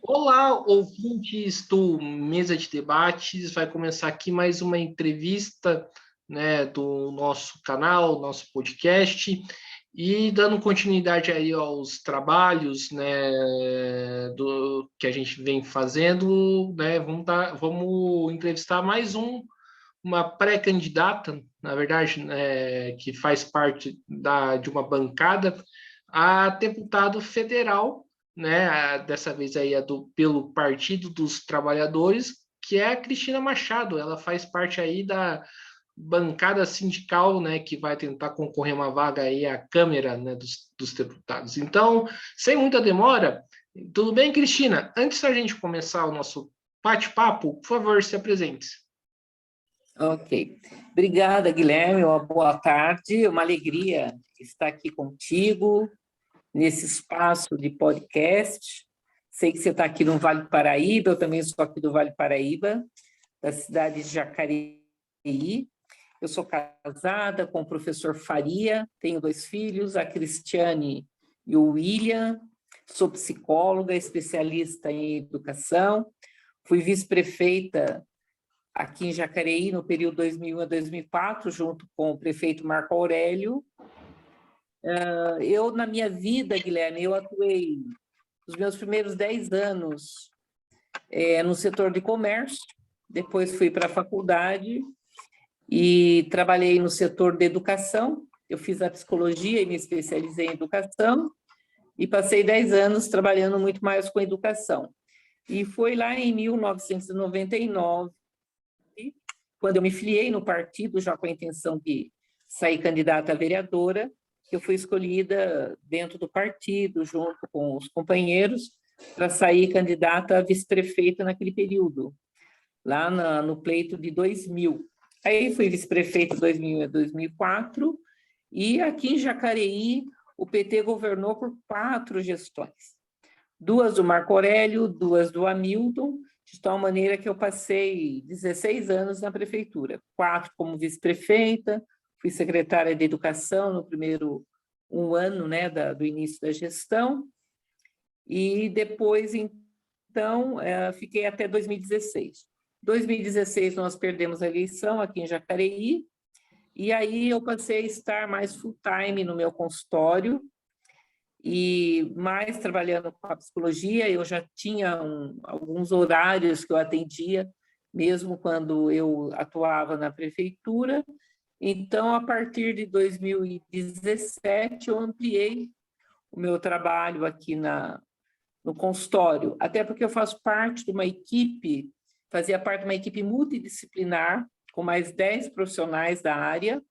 Olá, ouvintes do Mesa de Debates. Vai começar aqui mais uma entrevista, né, do nosso canal, nosso podcast, e dando continuidade aí aos trabalhos, né, do que a gente vem fazendo, né, vamos entrevistar uma pré-candidata, na verdade, que faz parte de uma bancada a deputado federal, né? Dessa vez aí pelo Partido dos Trabalhadores, que é a Cristina Machado. Ela faz parte aí da bancada sindical, né, que vai tentar concorrer uma vaga aí à Câmara, né, dos Deputados. Então, sem muita demora, tudo bem, Cristina? Antes da gente começar o nosso bate-papo, por favor, se apresente. Ok. Obrigada, Guilherme. Uma boa tarde. Uma alegria estar aqui contigo nesse espaço de podcast. Sei que você está aqui no Vale do Paraíba, eu também sou aqui do Vale do Paraíba, da cidade de Jacareí. Eu sou casada com o professor Faria, tenho 2 filhos, a Cristiane e o William. Sou psicóloga, especialista em educação. Fui vice-prefeita aqui em Jacareí, no período 2001 a 2004, junto com o prefeito Marco Aurélio. Na minha vida, Guilherme, eu atuei os meus primeiros 10 anos no setor de comércio, depois fui para a faculdade e trabalhei no setor de educação. Eu fiz a psicologia e me especializei em educação e passei 10 anos trabalhando muito mais com educação. E foi lá em 1999, quando eu me filiei no partido, já com a intenção de sair candidata a vereadora, que eu fui escolhida dentro do partido, junto com os companheiros, para sair candidata a vice-prefeita naquele período, lá no pleito de 2000. Aí fui vice-prefeita de 2000 a 2004, e aqui em Jacareí, o PT governou por 4 gestões. 2 do Marco Aurélio, 2 do Hamilton, de tal maneira que eu passei 16 anos na prefeitura, 4 como vice-prefeita, fui secretária de educação no primeiro 1 ano, né, do início da gestão, e depois, então, fiquei até 2016. 2016 nós perdemos a eleição aqui em Jacareí, e aí eu passei a estar mais full-time no meu consultório, e mais trabalhando com a psicologia. Eu já tinha alguns horários que eu atendia, mesmo quando eu atuava na prefeitura. Então, a partir de 2017, eu ampliei o meu trabalho aqui no consultório, até porque eu faço parte de uma equipe, fazia parte de uma equipe multidisciplinar, com mais 10 profissionais da área,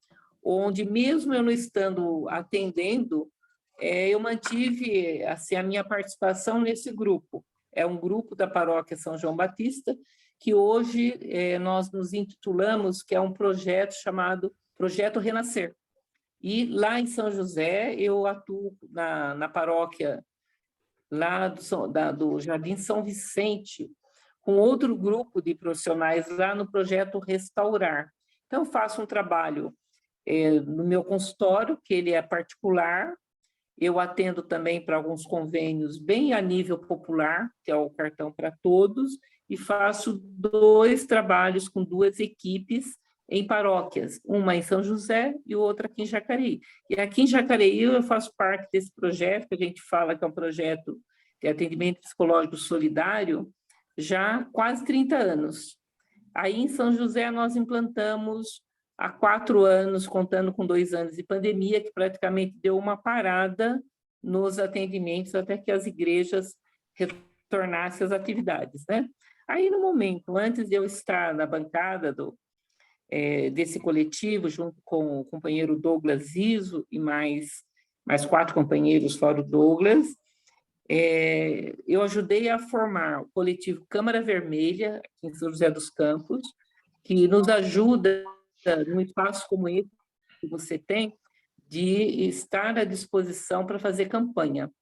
onde mesmo eu não estando atendendo, eu mantive assim, a minha participação nesse grupo. É um grupo da paróquia São João Batista, que hoje nós nos intitulamos, que é um projeto chamado Projeto Renascer. E lá em São José, eu atuo na paróquia lá do Jardim São Vicente, com outro grupo de profissionais lá no projeto Restaurar. Então, eu faço um trabalho no meu consultório, que ele é particular. Eu atendo também para alguns convênios bem a nível popular, que é o Cartão para Todos, e faço 2 trabalhos com 2 equipes em paróquias, uma em São José e outra aqui em Jacareí. E aqui em Jacareí eu faço parte desse projeto, que a gente fala que é um projeto de atendimento psicológico solidário, já há quase 30 anos. Aí em São José nós implantamos há 4 anos, contando com 2 anos de pandemia, que praticamente deu uma parada nos atendimentos até que as igrejas retornassem às atividades, né? Aí, no momento, antes de eu estar na bancada desse coletivo, junto com o companheiro Douglas Iso e mais 4 companheiros fora o Douglas, eu ajudei a formar o coletivo Câmara Vermelha, aqui em São José dos Campos, que nos ajuda num espaço como esse que você tem, de estar à disposição para fazer campanha,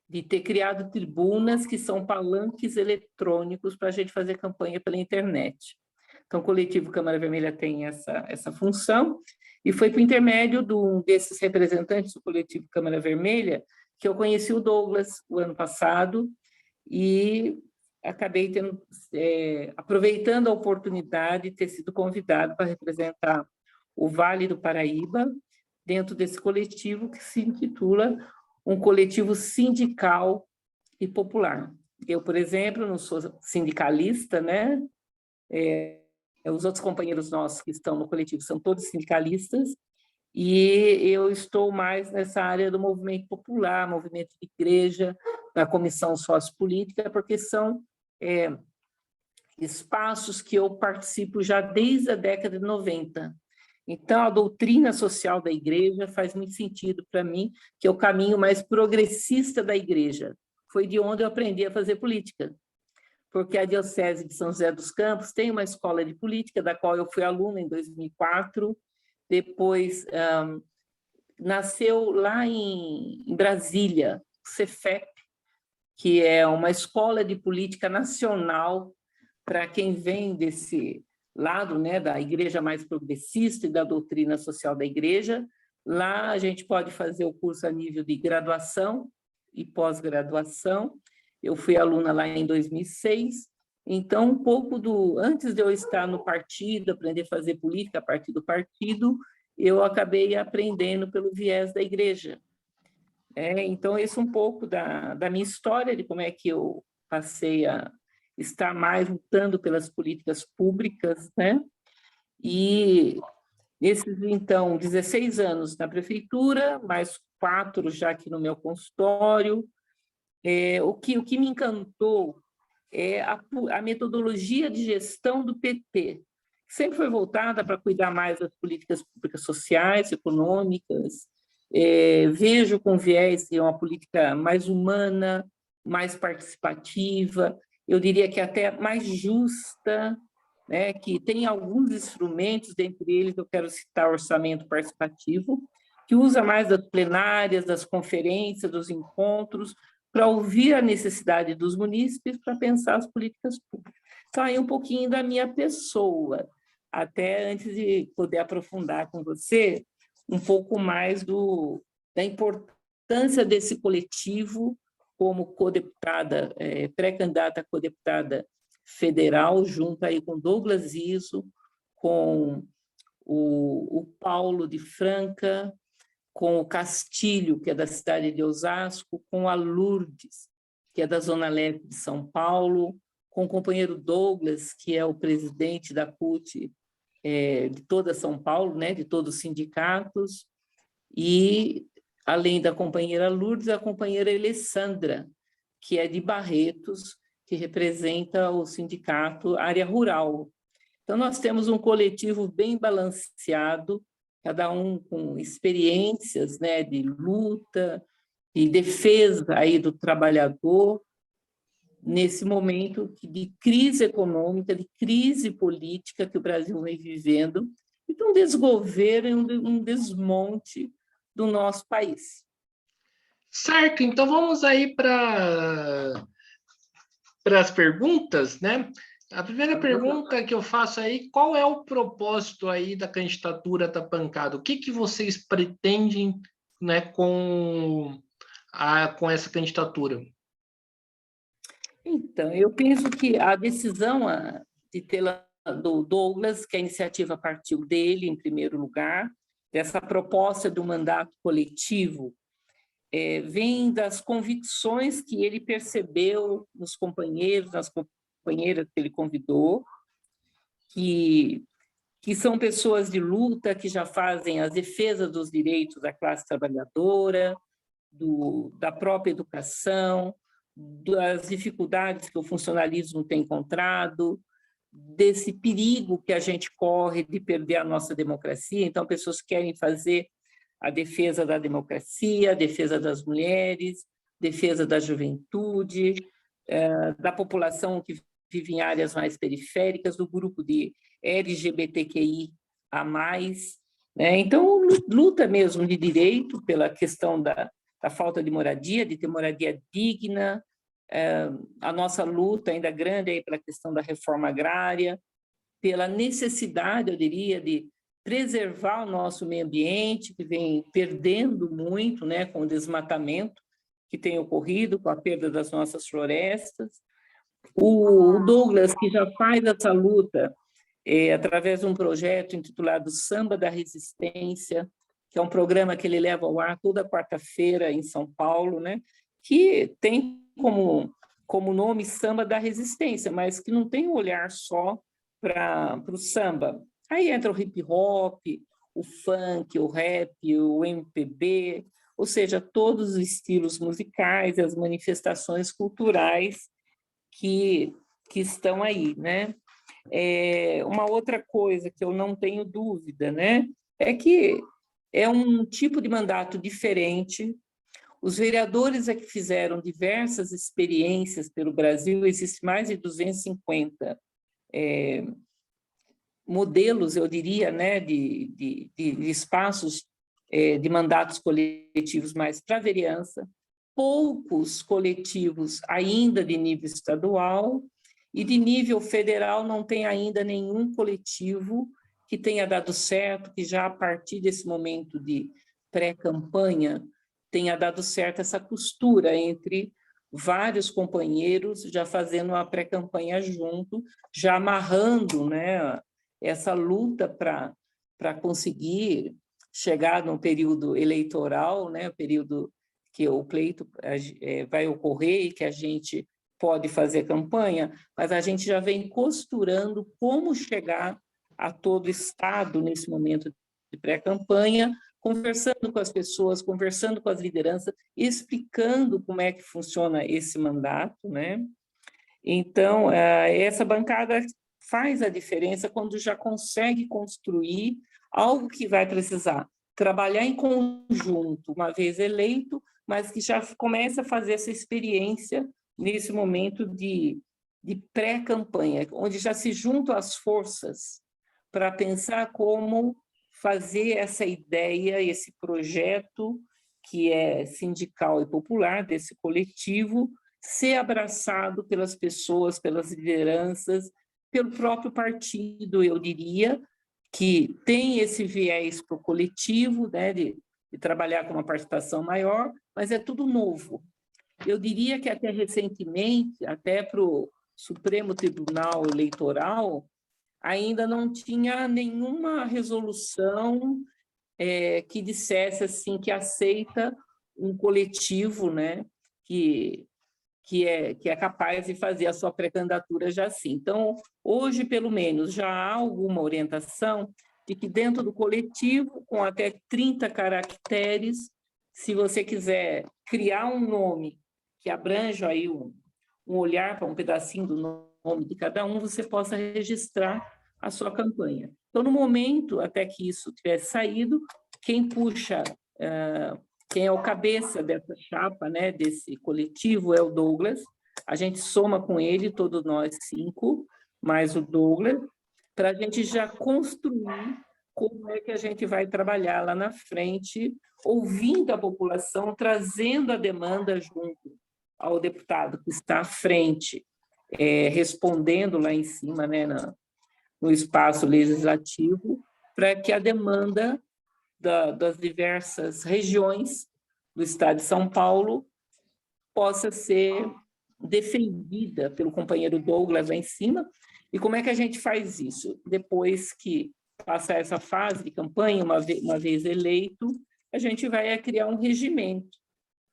de ter criado tribunas que são palanques eletrônicos para a gente fazer campanha pela internet. Então, o coletivo Câmara Vermelha tem essa função, e foi por intermédio desses representantes do coletivo Câmara Vermelha que eu conheci o Douglas o ano passado, e acabei aproveitando a oportunidade de ter sido convidado para representar o Vale do Paraíba, dentro desse coletivo que se intitula um coletivo sindical e popular. Eu, por exemplo, não sou sindicalista, né? Os outros companheiros nossos que estão no coletivo são todos sindicalistas, e eu estou mais nessa área do movimento popular, movimento de igreja, da comissão sociopolítica, porque são espaços que eu participo já desde a década de 90. Então, a doutrina social da igreja faz muito sentido para mim, que é o caminho mais progressista da igreja. Foi de onde eu aprendi a fazer política, porque a Diocese de São José dos Campos tem uma escola de política, da qual eu fui aluna em 2004, depois nasceu lá em Brasília, o Cefep, que é uma escola de política nacional para quem vem desse lado, né, da igreja mais progressista e da doutrina social da igreja. Lá a gente pode fazer o curso a nível de graduação e pós-graduação. Eu fui aluna lá em 2006, então um pouco antes de eu estar no partido, aprender a fazer política a partir do partido, eu acabei aprendendo pelo viés da igreja. Então, esse é um pouco da minha história, de como é que eu passei a estar mais lutando pelas políticas públicas, né? E nesses, então, 16 anos na prefeitura, mais 4 já aqui no meu consultório, o que me encantou é a metodologia de gestão do PT, que sempre foi voltada para cuidar mais das políticas públicas sociais, econômicas. Vejo com viés de uma política mais humana, mais participativa, eu diria que até mais justa, né, que tem alguns instrumentos, dentre eles eu quero citar o orçamento participativo, que usa mais das plenárias, das conferências, dos encontros, para ouvir a necessidade dos munícipes para pensar as políticas públicas. Então, aí um pouquinho da minha pessoa, até antes de poder aprofundar com você, um pouco mais da importância desse coletivo como codeputada, pré-candidata a codeputada federal, junto aí com Douglas Iso, com o Paulo de Franca, com o Castilho, que é da cidade de Osasco, com a Lourdes, que é da Zona Leste de São Paulo, com o companheiro Douglas, que é o presidente da CUT de toda São Paulo, né, de todos os sindicatos, e, além da companheira Lourdes, a companheira Alessandra, que é de Barretos, que representa o sindicato Área Rural. Então, nós temos um coletivo bem balanceado, cada um com experiências, né, de luta e defesa aí do trabalhador, nesse momento de crise econômica, de crise política que o Brasil vem vivendo, e de um desgoverno e um desmonte do nosso país. Certo, então vamos aí para as perguntas, né? A primeira pergunta que eu faço aí, qual é o propósito aí da candidatura da Pancada? O que vocês pretendem, né, com essa candidatura? Então, eu penso que a decisão de tê-la do Douglas, que a iniciativa partiu dele, em primeiro lugar, dessa proposta do mandato coletivo, vem das convicções que ele percebeu nos companheiros, nas companheiras que ele convidou, que são pessoas de luta, que já fazem as defesas dos direitos da classe trabalhadora, da própria educação, das dificuldades que o funcionalismo tem encontrado, desse perigo que a gente corre de perder a nossa democracia. Então, pessoas querem fazer a defesa da democracia, a defesa das mulheres, defesa da juventude, da população que vive em áreas mais periféricas, do grupo de LGBTQI a mais, né? Então, luta mesmo de direito pela questão da falta de moradia, de ter moradia digna, a nossa luta ainda grande aí pela questão da reforma agrária, pela necessidade, eu diria, de preservar o nosso meio ambiente, que vem perdendo muito, né, com o desmatamento que tem ocorrido, com a perda das nossas florestas, O Douglas, que já faz essa luta através de um projeto intitulado Samba da Resistência, que é um programa que ele leva ao ar toda quarta-feira em São Paulo, né? Que tem como nome Samba da Resistência, mas que não tem um olhar só para o samba. Aí entra o hip hop, o funk, o rap, o MPB, ou seja, todos os estilos musicais, as manifestações culturais que estão aí, né? Uma outra coisa que eu não tenho dúvida, né, é que é um tipo de mandato diferente. Os vereadores é que fizeram diversas experiências pelo Brasil, existem mais de 250 modelos, eu diria, né, de espaços de mandatos coletivos mais para a vereança, poucos coletivos ainda de nível estadual, e de nível federal não tem ainda nenhum coletivo que tenha dado certo, que já a partir desse momento de pré-campanha tenha dado certo essa costura entre vários companheiros já fazendo uma pré-campanha junto, já amarrando, né, essa luta para conseguir chegar no período eleitoral, né, o período que o pleito vai ocorrer e que a gente pode fazer campanha, mas a gente já vem costurando como chegar a todo o Estado nesse momento de pré-campanha, conversando com as pessoas, conversando com as lideranças, explicando como é que funciona esse mandato, né? Então, essa bancada faz a diferença quando já consegue construir algo que vai precisar trabalhar em conjunto, uma vez eleito, mas que já começa a fazer essa experiência nesse momento de pré-campanha, onde já se juntam as forças para pensar como fazer essa ideia, esse projeto que é sindical e popular, desse coletivo, ser abraçado pelas pessoas, pelas lideranças, pelo próprio partido, eu diria, que tem esse viés para o coletivo, né, de trabalhar com uma participação maior, mas é tudo novo. Eu diria que até recentemente, até para o Supremo Tribunal Eleitoral, ainda não tinha nenhuma resolução que dissesse assim que aceita um coletivo, né, que é capaz de fazer a sua pré-candidatura já assim. Então, hoje, pelo menos, já há alguma orientação de que dentro do coletivo, com até 30 caracteres, se você quiser criar um nome que abranja aí um olhar para um pedacinho do nome de cada um, você possa registrar a sua campanha. Então, no momento, até que isso tivesse saído, quem puxa, quem é o cabeça dessa chapa, né, desse coletivo, é o Douglas. A gente soma com ele, todos nós 5, mais o Douglas, para a gente já construir como é que a gente vai trabalhar lá na frente, ouvindo a população, trazendo a demanda junto ao deputado que está à frente, respondendo lá em cima, né, no espaço legislativo, para que a demanda das diversas regiões do estado de São Paulo possa ser defendida pelo companheiro Douglas lá em cima. E como é que a gente faz isso? Depois que passar essa fase de campanha, uma vez eleito, a gente vai criar um regimento,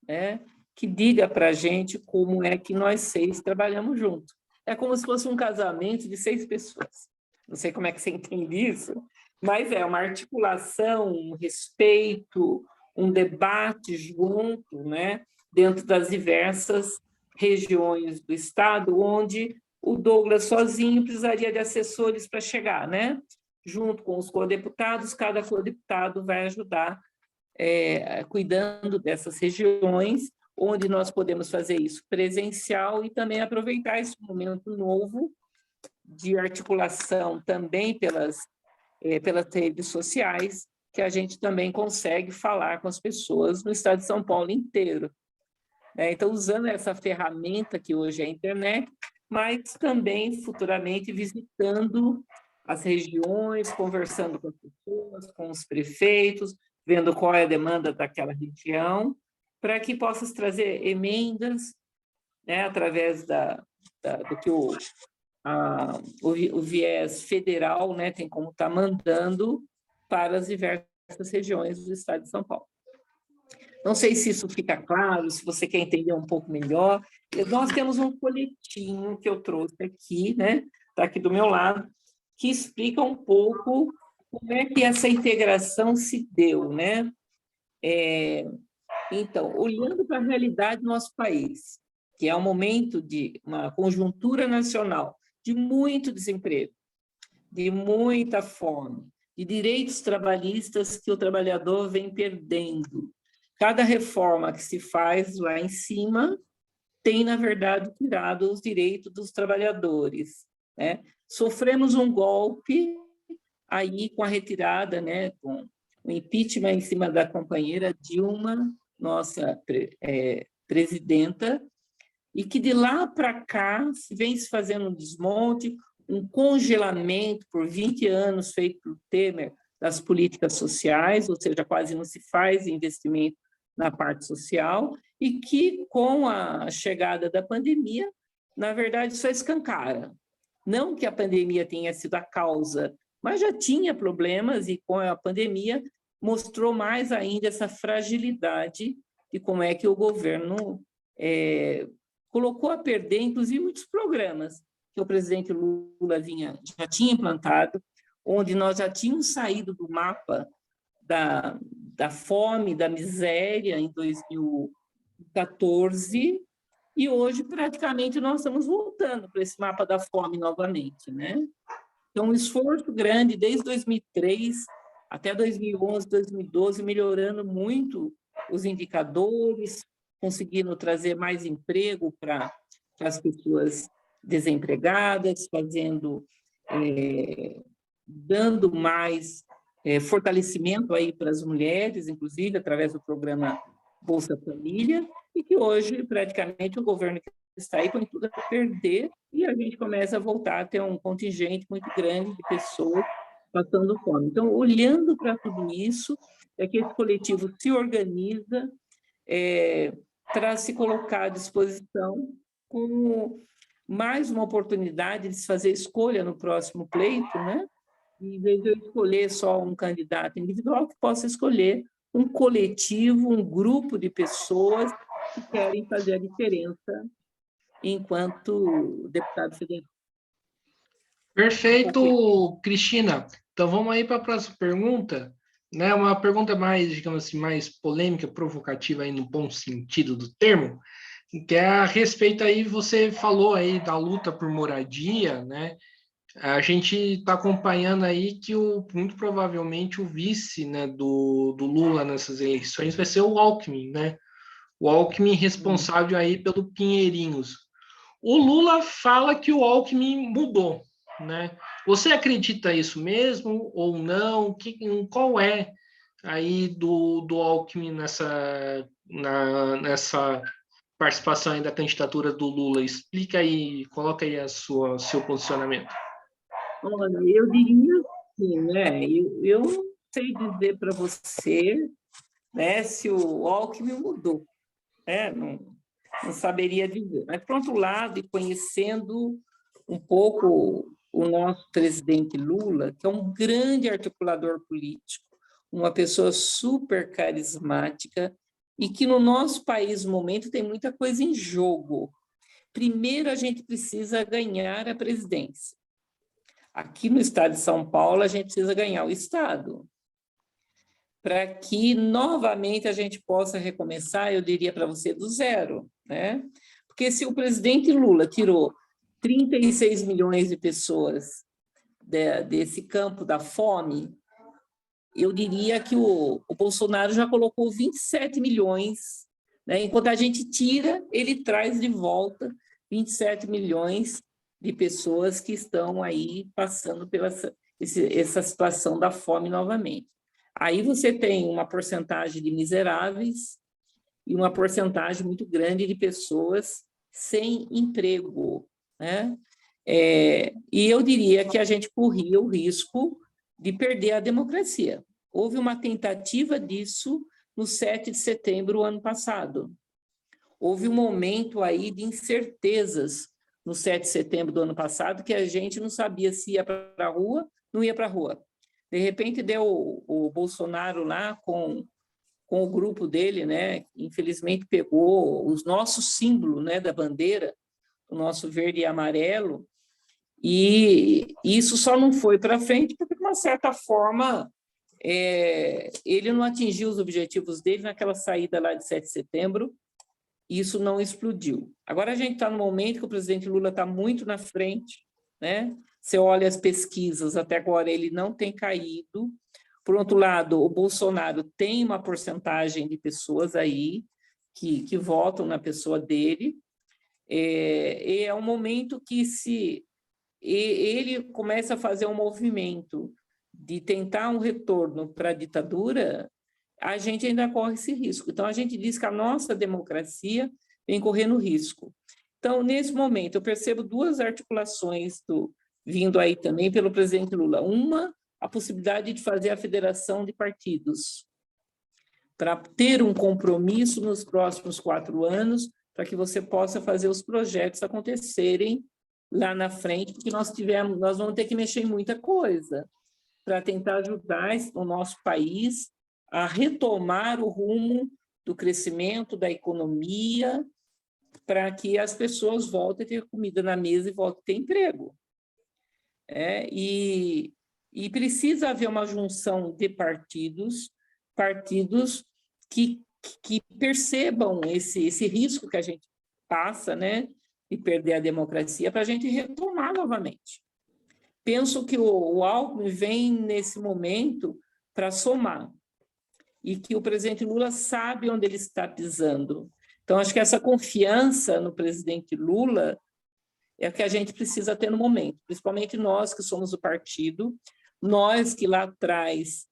né, que diga para a gente como é que nós 6 trabalhamos juntos. É como se fosse um casamento de 6 pessoas. Não sei como é que você entende isso, mas é uma articulação, um respeito, um debate junto, né, dentro das diversas regiões do Estado, onde o Douglas sozinho precisaria de assessores para chegar, né? Junto com os codeputados, cada codeputado vai ajudar cuidando dessas regiões, onde nós podemos fazer isso presencial e também aproveitar esse momento novo de articulação também pelas redes sociais, que a gente também consegue falar com as pessoas no estado de São Paulo inteiro. Então, usando essa ferramenta que hoje é a internet, mas também futuramente visitando as regiões, conversando com as pessoas, com os prefeitos, vendo qual é a demanda daquela região, para que possas trazer emendas, né, através do que o viés federal, né, tem como estar mandando para as diversas regiões do estado de São Paulo. Não sei se isso fica claro, se você quer entender um pouco melhor. Nós temos um folhetinho que eu trouxe aqui, né, está aqui do meu lado, que explica um pouco como é que essa integração se deu, né? Então, olhando para a realidade do nosso país, que é um momento de uma conjuntura nacional de muito desemprego, de muita fome, de direitos trabalhistas que o trabalhador vem perdendo. Cada reforma que se faz lá em cima tem, na verdade, tirado os direitos dos trabalhadores, né? Sofremos um golpe aí com a retirada, né, com o impeachment em cima da companheira Dilma, nossa presidenta, e que de lá para cá vem se fazendo um desmonte, um congelamento por 20 anos feito por Temer das políticas sociais, ou seja, quase não se faz investimento na parte social, e que com a chegada da pandemia, na verdade, só escancara. Não que a pandemia tenha sido a causa, mas já tinha problemas e com a pandemia mostrou mais ainda essa fragilidade de como é que o governo colocou a perder, inclusive, muitos programas que o presidente Lula já tinha implantado, onde nós já tínhamos saído do mapa da fome, da miséria em 2014, e hoje praticamente nós estamos voltando para esse mapa da fome novamente, né? Então, um esforço grande desde 2003 até 2011, 2012, melhorando muito os indicadores, conseguindo trazer mais emprego para as pessoas desempregadas, dando mais fortalecimento aí para as mulheres, inclusive através do programa Bolsa Família, e que hoje praticamente o governo que está aí põe tudo a perder e a gente começa a voltar a ter um contingente muito grande de pessoas passando fome. Então, olhando para tudo isso, é que esse coletivo se organiza para se colocar à disposição como mais uma oportunidade de se fazer escolha no próximo pleito, né? Em vez de eu escolher só um candidato individual, que possa escolher um coletivo, um grupo de pessoas que querem fazer a diferença enquanto deputado federal. Perfeito, Cristina. Então vamos aí para a próxima pergunta, né? Uma pergunta mais, digamos assim, mais polêmica, provocativa aí no bom sentido do termo, que é a respeito aí, você falou aí da luta por moradia, né? A gente está acompanhando aí que muito provavelmente o vice, né, do Lula nessas eleições vai ser o Alckmin, né? O Alckmin responsável aí pelo Pinheirinhos. O Lula fala que o Alckmin mudou, né? Você acredita isso mesmo ou não? Qual é aí do Alckmin nessa participação aí da candidatura do Lula? Explica aí, coloca aí seu posicionamento. Olha, eu diria assim, né? Eu não sei dizer para você, né, se o Alckmin mudou, né? Não saberia dizer. Mas, por outro lado, e conhecendo um pouco o nosso presidente Lula, que é um grande articulador político, uma pessoa super carismática e que no nosso país, no momento, tem muita coisa em jogo. Primeiro, a gente precisa ganhar a presidência. Aqui no estado de São Paulo, a gente precisa ganhar o estado, para que novamente a gente possa recomeçar, eu diria para você, do zero, né? Porque se o presidente Lula tirou 36 milhões de pessoas desse campo da fome, eu diria que o Bolsonaro já colocou 27 milhões, né? Enquanto a gente tira, ele traz de volta 27 milhões de pessoas que estão aí passando pela essa situação da fome novamente. Aí você tem uma porcentagem de miseráveis e uma porcentagem muito grande de pessoas sem emprego, né? E eu diria que a gente corria o risco de perder a democracia. Houve uma tentativa disso no 7 de setembro do ano passado. Houve um momento aí de incertezas no 7 de setembro do ano passado, que a gente não sabia se ia para a rua, não ia para a rua. De repente, deu o Bolsonaro lá com o grupo dele, né? Infelizmente, pegou os nossos símbolos, né, da bandeira, o nosso verde e amarelo, e isso só não foi para frente porque, de uma certa forma, ele não atingiu os objetivos dele naquela saída lá de 7 de setembro, e isso não explodiu. Agora a gente está no momento que o presidente Lula está muito na frente, né? Você olha as pesquisas, até agora ele não tem caído. Por outro lado, o Bolsonaro tem uma porcentagem de pessoas aí que votam na pessoa dele, e é um momento que ele começa a fazer um movimento de tentar um retorno para a ditadura, a gente ainda corre esse risco. Então, a gente diz que a nossa democracia vem correndo risco. Então, nesse momento, eu percebo duas articulações vindo aí também pelo presidente Lula. Uma, a possibilidade de fazer a federação de partidos, para ter um compromisso nos próximos 4 anos, para que você possa fazer os projetos acontecerem lá na frente, porque nós vamos ter que mexer em muita coisa para tentar ajudar o nosso país a retomar o rumo do crescimento da economia, para que as pessoas voltem a ter comida na mesa e voltem a ter emprego. E precisa haver uma junção de partidos que percebam esse risco que a gente passa, né, de perder a democracia, para a gente retomar novamente. Penso que o Alckmin vem nesse momento para somar, e que o presidente Lula sabe onde ele está pisando. Então, acho que essa confiança no presidente Lula é o que a gente precisa ter no momento, principalmente nós que somos o partido, nós que lá atrás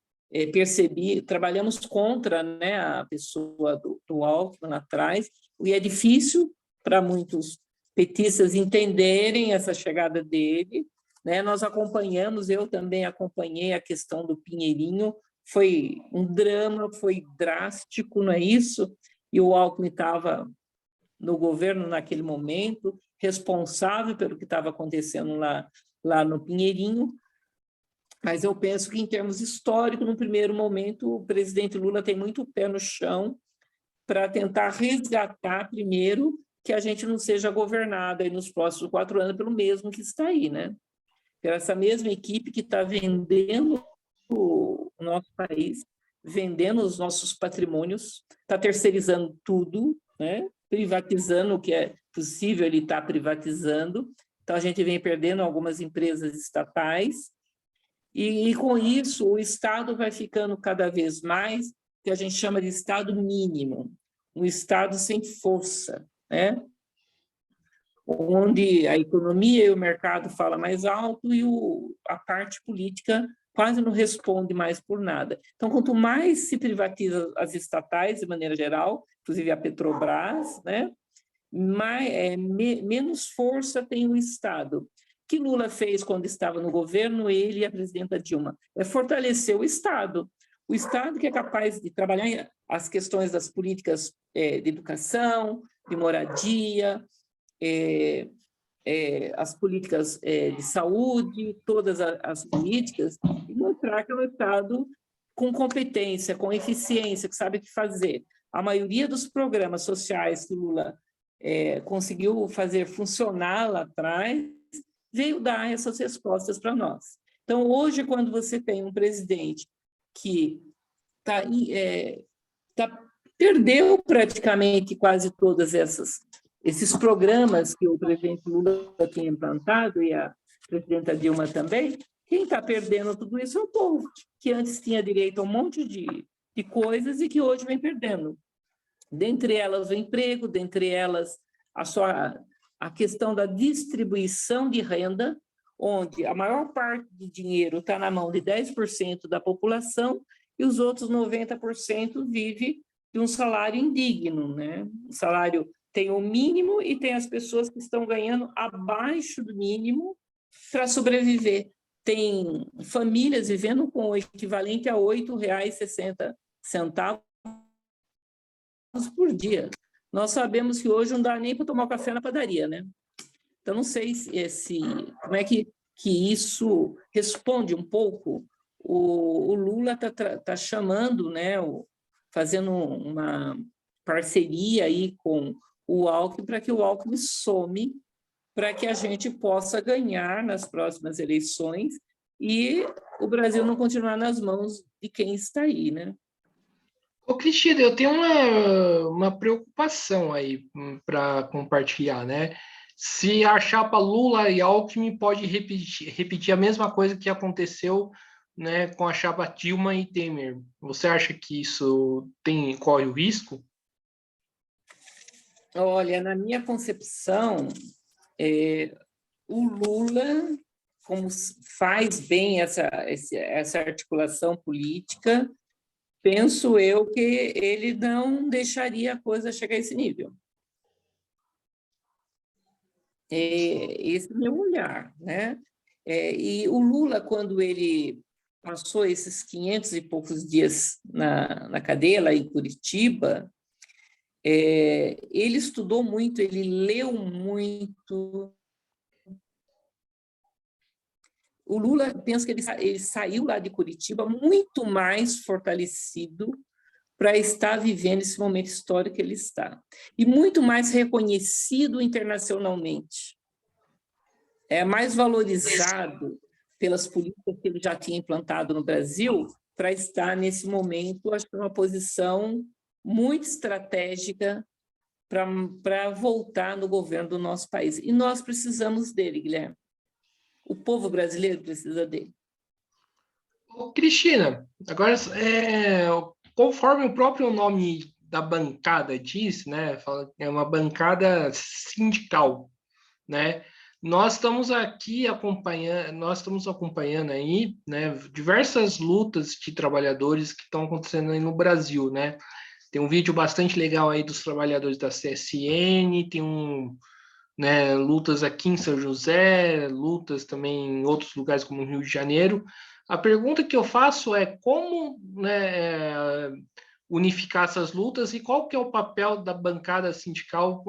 trabalhamos contra, né, a pessoa do Alckmin lá atrás, e é difícil para muitos petistas entenderem essa chegada dele, né? Nós acompanhamos, eu também acompanhei a questão do Pinheirinho, foi um drama, foi drástico, não é isso? E o Alckmin estava no governo naquele momento, responsável pelo que estava acontecendo lá no Pinheirinho, mas eu penso que, em termos históricos, no primeiro momento, o presidente Lula tem muito pé no chão para tentar resgatar, primeiro, que a gente não seja governado aí nos próximos 4 anos pelo mesmo que está aí, né? Pela essa mesma equipe que está vendendo o nosso país, vendendo os nossos patrimônios, está terceirizando tudo, né? Privatizando o que é possível ele está privatizando. Então, a gente vem perdendo algumas empresas estatais, e com isso o Estado vai ficando cada vez mais, que a gente chama de Estado mínimo, um Estado sem força, né? Onde a economia e o mercado falam mais alto e a parte política quase não responde mais por nada. Então, quanto mais se privatiza as estatais, de maneira geral, inclusive a Petrobras, né, menos força tem o Estado. O que Lula fez quando estava no governo, ele e a presidenta Dilma, fortalecer o Estado que é capaz de trabalhar as questões das políticas de educação, de moradia, as políticas de saúde, todas as políticas, e mostrar que é um Estado com competência, com eficiência, que sabe o que fazer. A maioria dos programas sociais que Lula conseguiu fazer funcionar lá atrás, veio dar essas respostas para nós. Então, hoje, quando você tem um presidente que perdeu praticamente quase todas esses programas que o presidente Lula tinha implantado, e a presidenta Dilma também, quem está perdendo tudo isso é o povo, que antes tinha direito a um monte de coisas e que hoje vem perdendo. Dentre elas o emprego, dentre elas a questão da distribuição de renda, onde a maior parte do dinheiro está na mão de 10% da população e os outros 90% vive de um salário indigno, né? O salário tem o mínimo e tem as pessoas que estão ganhando abaixo do mínimo para sobreviver. Tem famílias vivendo com o equivalente a R$ 8,60 por dia. Nós sabemos que hoje não dá nem para tomar café na padaria, né? Então, não sei como é que isso responde um pouco. O Lula está chamando, né, fazendo uma parceria aí com o Alckmin para que o Alckmin some, para que a gente possa ganhar nas próximas eleições e o Brasil não continuar nas mãos de quem está aí, né? Ô, Cristina, eu tenho uma preocupação aí para compartilhar, né? Se a chapa Lula e Alckmin pode repetir a mesma coisa que aconteceu, né, com a chapa Dilma e Temer. Você acha que isso corre o risco? Olha, na minha concepção, o Lula, como faz bem essa articulação política, penso eu que ele não deixaria a coisa chegar a esse nível. Esse é o meu olhar, né? E o Lula, quando ele passou esses 500 e poucos dias na cadeia, lá em Curitiba, ele estudou muito, ele leu muito. O Lula, penso que ele saiu lá de Curitiba muito mais fortalecido para estar vivendo esse momento histórico que ele está. E muito mais reconhecido internacionalmente. É mais valorizado pelas políticas que ele já tinha implantado no Brasil para estar nesse momento, acho que uma posição muito estratégica para voltar no governo do nosso país. E nós precisamos dele, Guilherme. O povo brasileiro precisa dele. Ô, Cristina, agora, conforme o próprio nome da bancada diz, né, é uma bancada sindical, né? Nós estamos acompanhando aí, né, diversas lutas de trabalhadores que estão acontecendo aí no Brasil, né? Tem um vídeo bastante legal aí dos trabalhadores da CSN, né, lutas aqui em São José, lutas também em outros lugares como no Rio de Janeiro. A pergunta que eu faço é como, né, unificar essas lutas e qual que é o papel da bancada sindical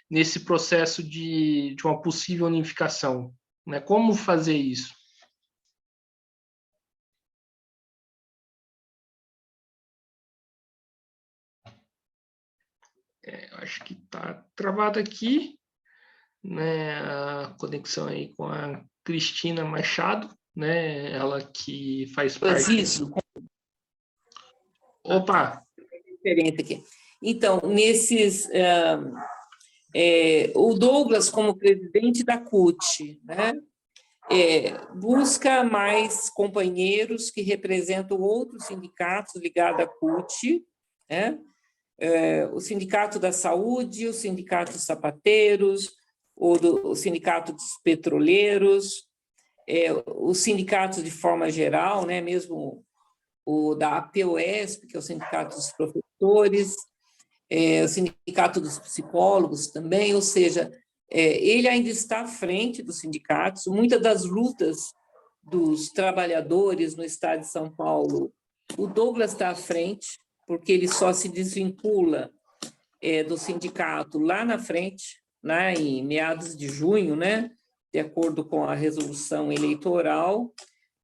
nesse processo de uma possível unificação, né? Como fazer isso? Acho que está travado aqui, né, a conexão aí com a Cristina Machado, né, ela que faz parte... Isso. Opa! Diferente aqui. Então, o Douglas, como presidente da CUT, né, busca mais companheiros que representam outros sindicatos ligados à CUT, né? O Sindicato da Saúde, o Sindicato dos Sapateiros, o Sindicato dos Petroleiros, os sindicatos de forma geral, né? Mesmo o da APOESP, que é o Sindicato dos Professores, o Sindicato dos Psicólogos também, ou seja, ele ainda está à frente dos sindicatos. Muitas das lutas dos trabalhadores no estado de São Paulo, o Douglas está à frente, porque ele só se desvincula do sindicato lá na frente, né, em meados de junho, né, de acordo com a resolução eleitoral.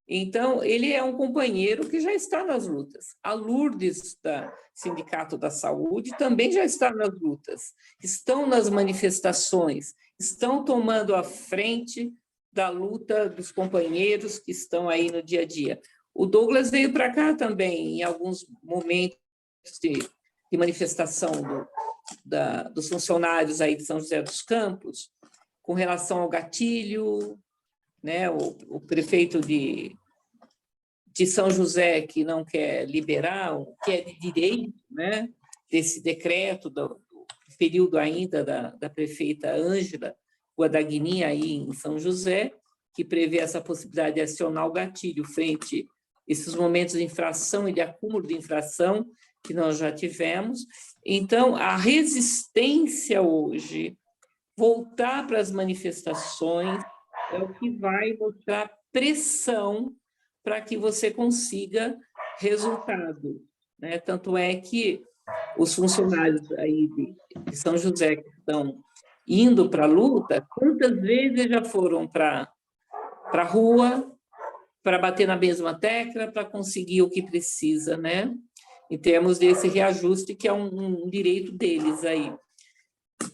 Então, ele é um companheiro que já está nas lutas. A Lourdes, da Sindicato da Saúde, também já está nas lutas. Estão nas manifestações, estão tomando a frente da luta dos companheiros que estão aí no dia a dia. O Douglas veio para cá também, em alguns momentos de manifestação dos funcionários aí de São José dos Campos, com relação ao gatilho, né, o prefeito de São José, que não quer liberar, que é de direito, né, desse decreto do período ainda da prefeita Ângela Guadagni, aí em São José, que prevê essa possibilidade de acionar o gatilho frente a esses momentos de infração e de acúmulo de infração que nós já tivemos. Então, a resistência hoje, voltar para as manifestações, é o que vai mostrar pressão para que você consiga resultado, né? Tanto é que os funcionários aí de São José que estão indo para a luta, quantas vezes já foram para a rua, para bater na mesma tecla, para conseguir o que precisa, né? Em termos desse reajuste, que é um direito deles aí,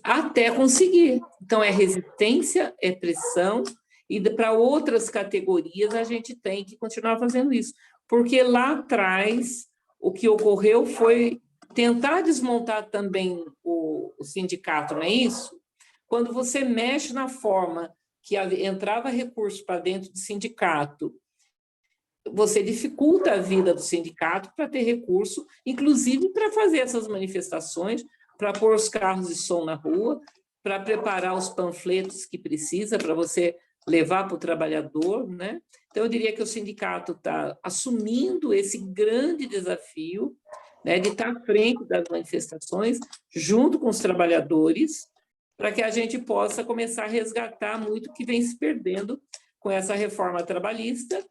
até conseguir. Então, é resistência, é pressão, e para outras categorias a gente tem que continuar fazendo isso, porque lá atrás o que ocorreu foi tentar desmontar também o sindicato, não é isso? Quando você mexe na forma que entrava recurso para dentro do sindicato, você dificulta a vida do sindicato para ter recurso, inclusive para fazer essas manifestações, para pôr os carros de som na rua, para preparar os panfletos que precisa para você levar para o trabalhador, né? Então, eu diria que o sindicato está assumindo esse grande desafio, né, de estar à frente das manifestações, junto com os trabalhadores, para que a gente possa começar a resgatar muito que vem se perdendo com essa reforma trabalhista,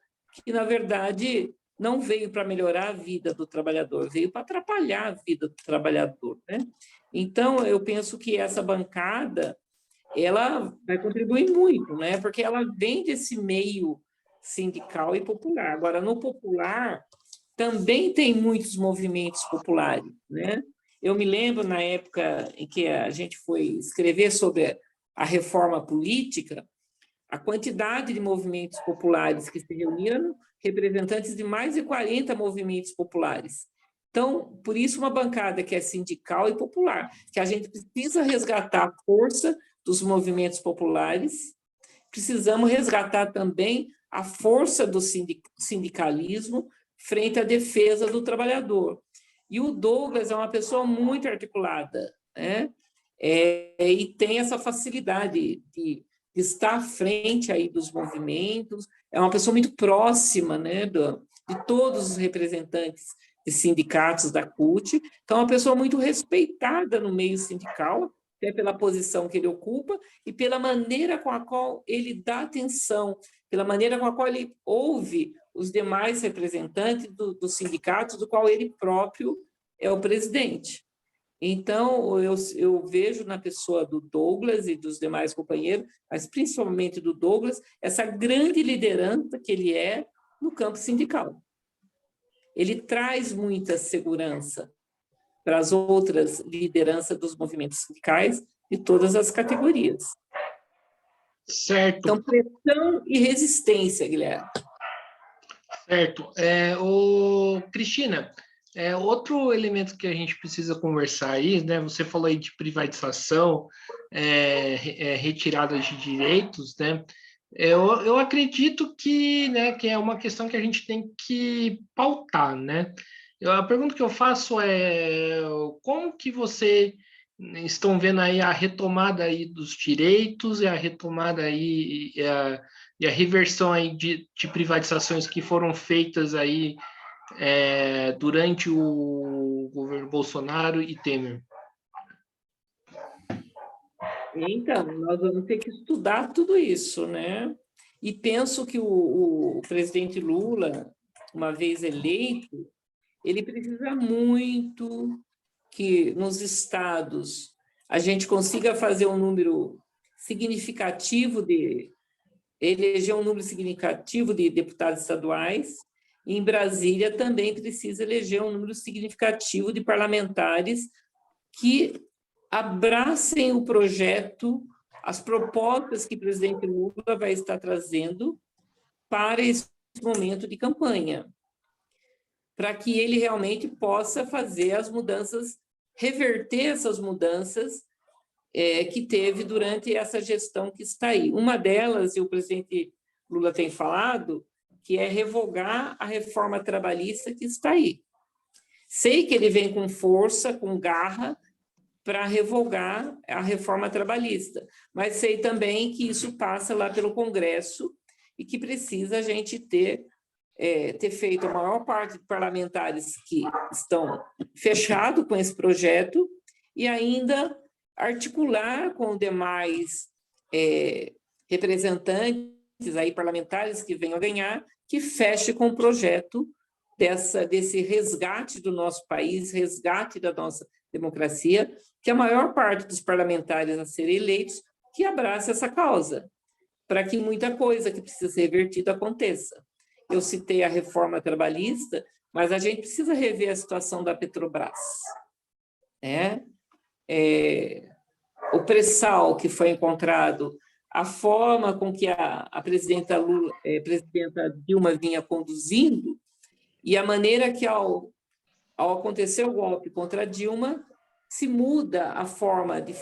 que, na verdade, não veio para melhorar a vida do trabalhador, veio para atrapalhar a vida do trabalhador, né? Então, eu penso que essa bancada, ela vai contribuir muito, né? Porque ela vem desse meio sindical e popular. Agora, no popular, também tem muitos movimentos populares, né? Eu me lembro, na época em que a gente foi escrever sobre a reforma política, a quantidade de movimentos populares que se reuniram, representantes de mais de 40 movimentos populares. Então, por isso, uma bancada que é sindical e popular, que a gente precisa resgatar a força dos movimentos populares, precisamos resgatar também a força do sindicalismo frente à defesa do trabalhador. E o Douglas é uma pessoa muito articulada, né? E tem essa facilidade de estar à frente aí dos movimentos, é uma pessoa muito próxima, né, de todos os representantes de sindicatos da CUT, então é uma pessoa muito respeitada no meio sindical, até pela posição que ele ocupa e pela maneira com a qual ele dá atenção, pela maneira com a qual ele ouve os demais representantes dos sindicatos, do qual ele próprio é o presidente. Então, eu vejo na pessoa do Douglas e dos demais companheiros, mas principalmente do Douglas, essa grande liderança que ele é no campo sindical. Ele traz muita segurança para as outras lideranças dos movimentos sindicais de todas as categorias. Certo. Então, pressão e resistência, Guilherme. Certo. Cristina, outro elemento que a gente precisa conversar aí, né? Você falou aí de privatização, retirada de direitos, né? Eu acredito que, né, que é uma questão que a gente tem que pautar, né? A pergunta que eu faço é como que você estão vendo aí a retomada aí dos direitos e a retomada aí e a reversão aí de privatizações que foram feitas aí durante o governo Bolsonaro e Temer? Então, nós vamos ter que estudar tudo isso, né? E penso que o presidente Lula, uma vez eleito, ele precisa muito que nos estados a gente consiga fazer um número significativo eleger um número significativo de deputados estaduais, e em Brasília também precisa eleger um número significativo de parlamentares que abracem o projeto, as propostas que o presidente Lula vai estar trazendo para esse momento de campanha, para que ele realmente possa fazer as mudanças, reverter essas mudanças que teve durante essa gestão que está aí. Uma delas, e o presidente Lula tem falado, que é revogar a reforma trabalhista que está aí. Sei que ele vem com força, com garra, para revogar a reforma trabalhista, mas sei também que isso passa lá pelo Congresso e que precisa a gente ter feito a maior parte de parlamentares que estão fechados com esse projeto e ainda articular com demais representantes aí, parlamentares que venham a ganhar, que feche com o projeto desse resgate do nosso país, resgate da nossa democracia, que a maior parte dos parlamentares a serem eleitos que abrace essa causa, para que muita coisa que precisa ser revertida aconteça. Eu citei a reforma trabalhista, mas a gente precisa rever a situação da Petrobras, né? O pré-sal que foi encontrado, a forma com que a presidenta Dilma vinha conduzindo, e a maneira que, ao acontecer o golpe contra a Dilma, se muda a forma de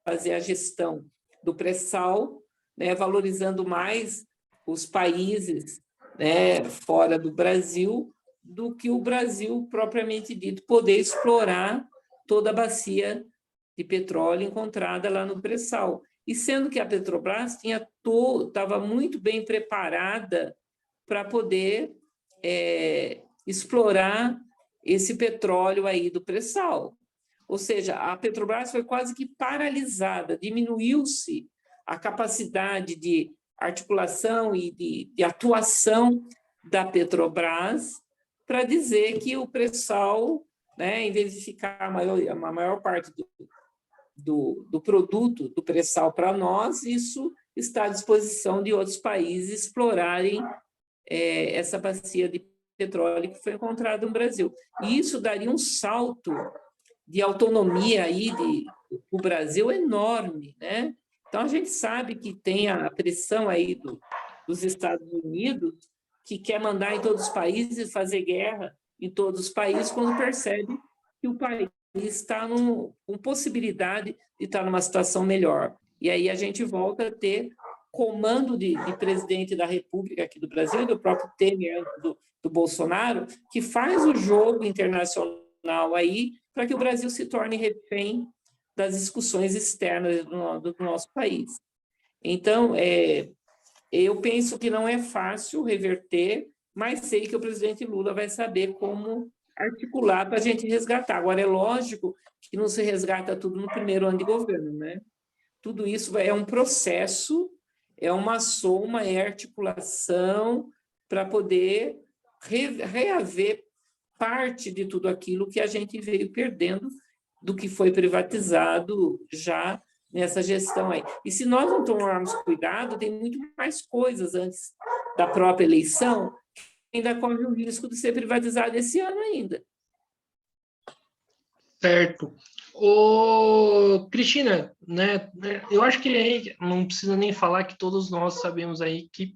fazer a gestão do pré-sal, né, valorizando mais os países, né, fora do Brasil, do que o Brasil, propriamente dito, poder explorar toda a bacia de petróleo encontrada lá no pré-sal. E sendo que a Petrobras estava muito bem preparada para poder explorar esse petróleo aí do pré-sal. Ou seja, a Petrobras foi quase que paralisada, diminuiu-se a capacidade de articulação e de atuação da Petrobras para dizer que o pré-sal, né, em vez de ficar a maior parte do produto do pré-sal para nós, isso está à disposição de outros países explorarem essa bacia de petróleo que foi encontrada no Brasil. E isso daria um salto de autonomia aí do Brasil enorme, né? Então, a gente sabe que tem a pressão aí dos Estados Unidos, que quer mandar em todos os países, fazer guerra em todos os países, quando percebe que o país está com possibilidade de estar numa situação melhor. E aí a gente volta a ter comando de presidente da República aqui do Brasil, e do próprio Temer, do Bolsonaro, que faz o jogo internacional aí para que o Brasil se torne refém das discussões externas do nosso país. Então, eu penso que não é fácil reverter, mas sei que o presidente Lula vai saber como articular para a gente resgatar. Agora, é lógico que não se resgata tudo no primeiro ano de governo, né? Tudo isso é um processo, é uma soma, é articulação para poder reaver parte de tudo aquilo que a gente veio perdendo do que foi privatizado já nessa gestão aí. E se nós não tomarmos cuidado, tem muito mais coisas antes da própria eleição que ainda corre o risco de ser privatizado esse ano ainda. Certo. Cristina, né, eu acho que não precisa nem falar que todos nós sabemos aí que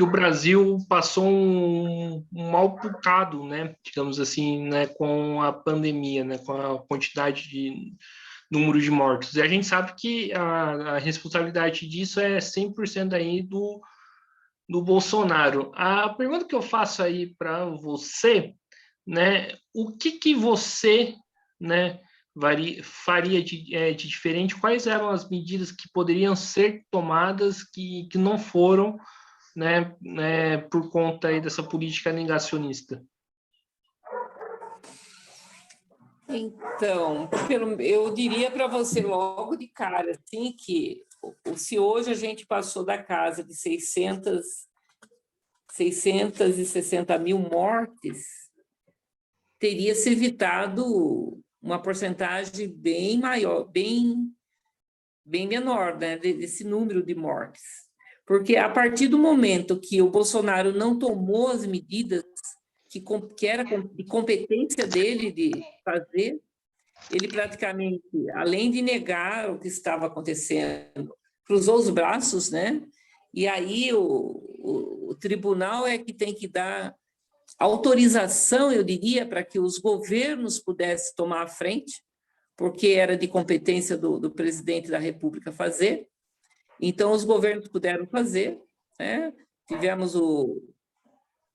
o Brasil passou um mau bocado, né, digamos assim, né, com a pandemia, né, com a quantidade de número de mortos. E a gente sabe que a responsabilidade disso é 100% aí do Bolsonaro. A pergunta que eu faço aí para você, né, o que você, né, faria de diferente? Quais eram as medidas que poderiam ser tomadas que não foram, né, por conta aí dessa política negacionista? Então, eu diria para você logo de cara, assim, que se hoje a gente passou da casa de 660 mil mortes, teria se evitado uma porcentagem bem maior, bem menor, né, desse número de mortes. Porque a partir do momento que o Bolsonaro não tomou as medidas que era de competência dele de fazer, ele praticamente, além de negar o que estava acontecendo, cruzou os braços, né? E aí o tribunal é que tem que dar autorização, eu diria, para que os governos pudessem tomar a frente, porque era de competência do presidente da República fazer. Então, os governos puderam fazer, né? Tivemos o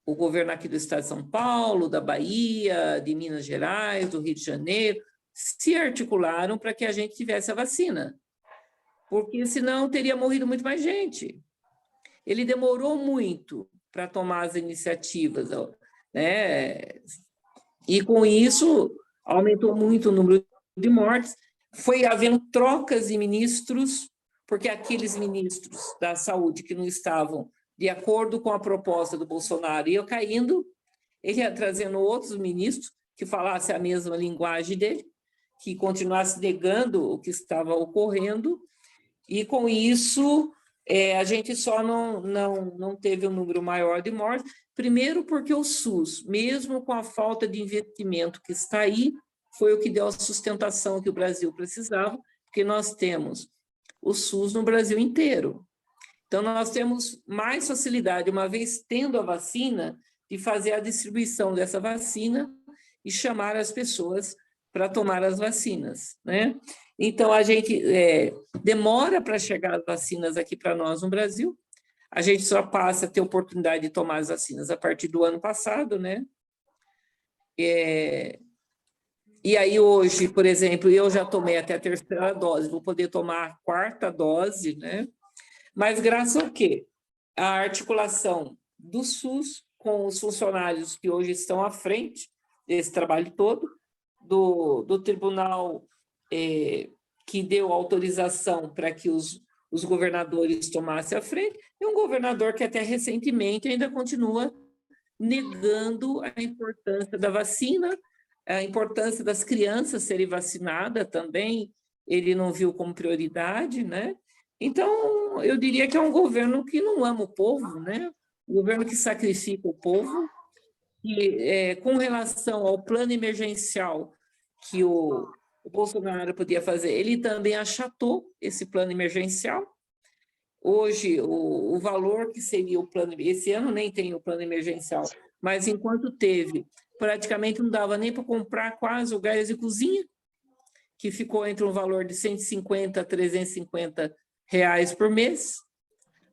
governo aqui do estado de São Paulo, da Bahia, de Minas Gerais, do Rio de Janeiro, se articularam para que a gente tivesse a vacina, porque senão teria morrido muito mais gente. Ele demorou muito para tomar as iniciativas, né? E com isso aumentou muito o número de mortes, foi havendo trocas de ministros, porque aqueles ministros da saúde que não estavam de acordo com a proposta do Bolsonaro iam caindo, ele ia trazendo outros ministros que falassem a mesma linguagem dele, que continuasse negando o que estava ocorrendo, e com isso a gente só não teve um número maior de mortes, primeiro porque o SUS, mesmo com a falta de investimento que está aí, foi o que deu a sustentação que o Brasil precisava, porque nós temos o SUS no Brasil inteiro. Então, nós temos mais facilidade, uma vez tendo a vacina, de fazer a distribuição dessa vacina e chamar as pessoas para tomar as vacinas, né? Então, a gente demora para chegar as vacinas aqui para nós no Brasil, a gente só passa a ter oportunidade de tomar as vacinas a partir do ano passado, né? E aí, hoje, por exemplo, eu já tomei até a terceira dose, vou poder tomar a quarta dose, né? Mas graças ao quê? A articulação do SUS com os funcionários que hoje estão à frente desse trabalho todo, do tribunal que deu autorização para que os governadores tomassem a frente, e um governador que até recentemente ainda continua negando a importância da vacina, a importância das crianças serem vacinadas também, ele não viu como prioridade, né? Então, eu diria que é um governo que não ama o povo, né? Um governo que sacrifica o povo, e com relação ao plano emergencial que o Bolsonaro podia fazer, ele também achatou esse plano emergencial. Hoje, o valor que seria o plano, esse ano nem tem o plano emergencial, mas enquanto teve, praticamente não dava nem para comprar quase o gás de cozinha, que ficou entre um valor de 150 a 350 reais por mês.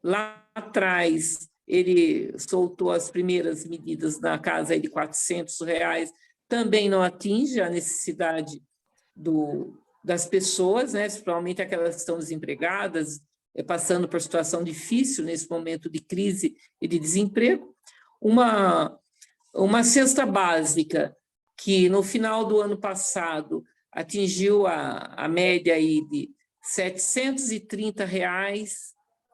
Lá atrás, ele soltou as primeiras medidas na casa de 400 reais, também não atinge a necessidade das pessoas, né? Principalmente aquelas que estão desempregadas, passando por situação difícil nesse momento de crise e de desemprego. Uma cesta básica que, no final do ano passado, atingiu a média aí de R$ 730,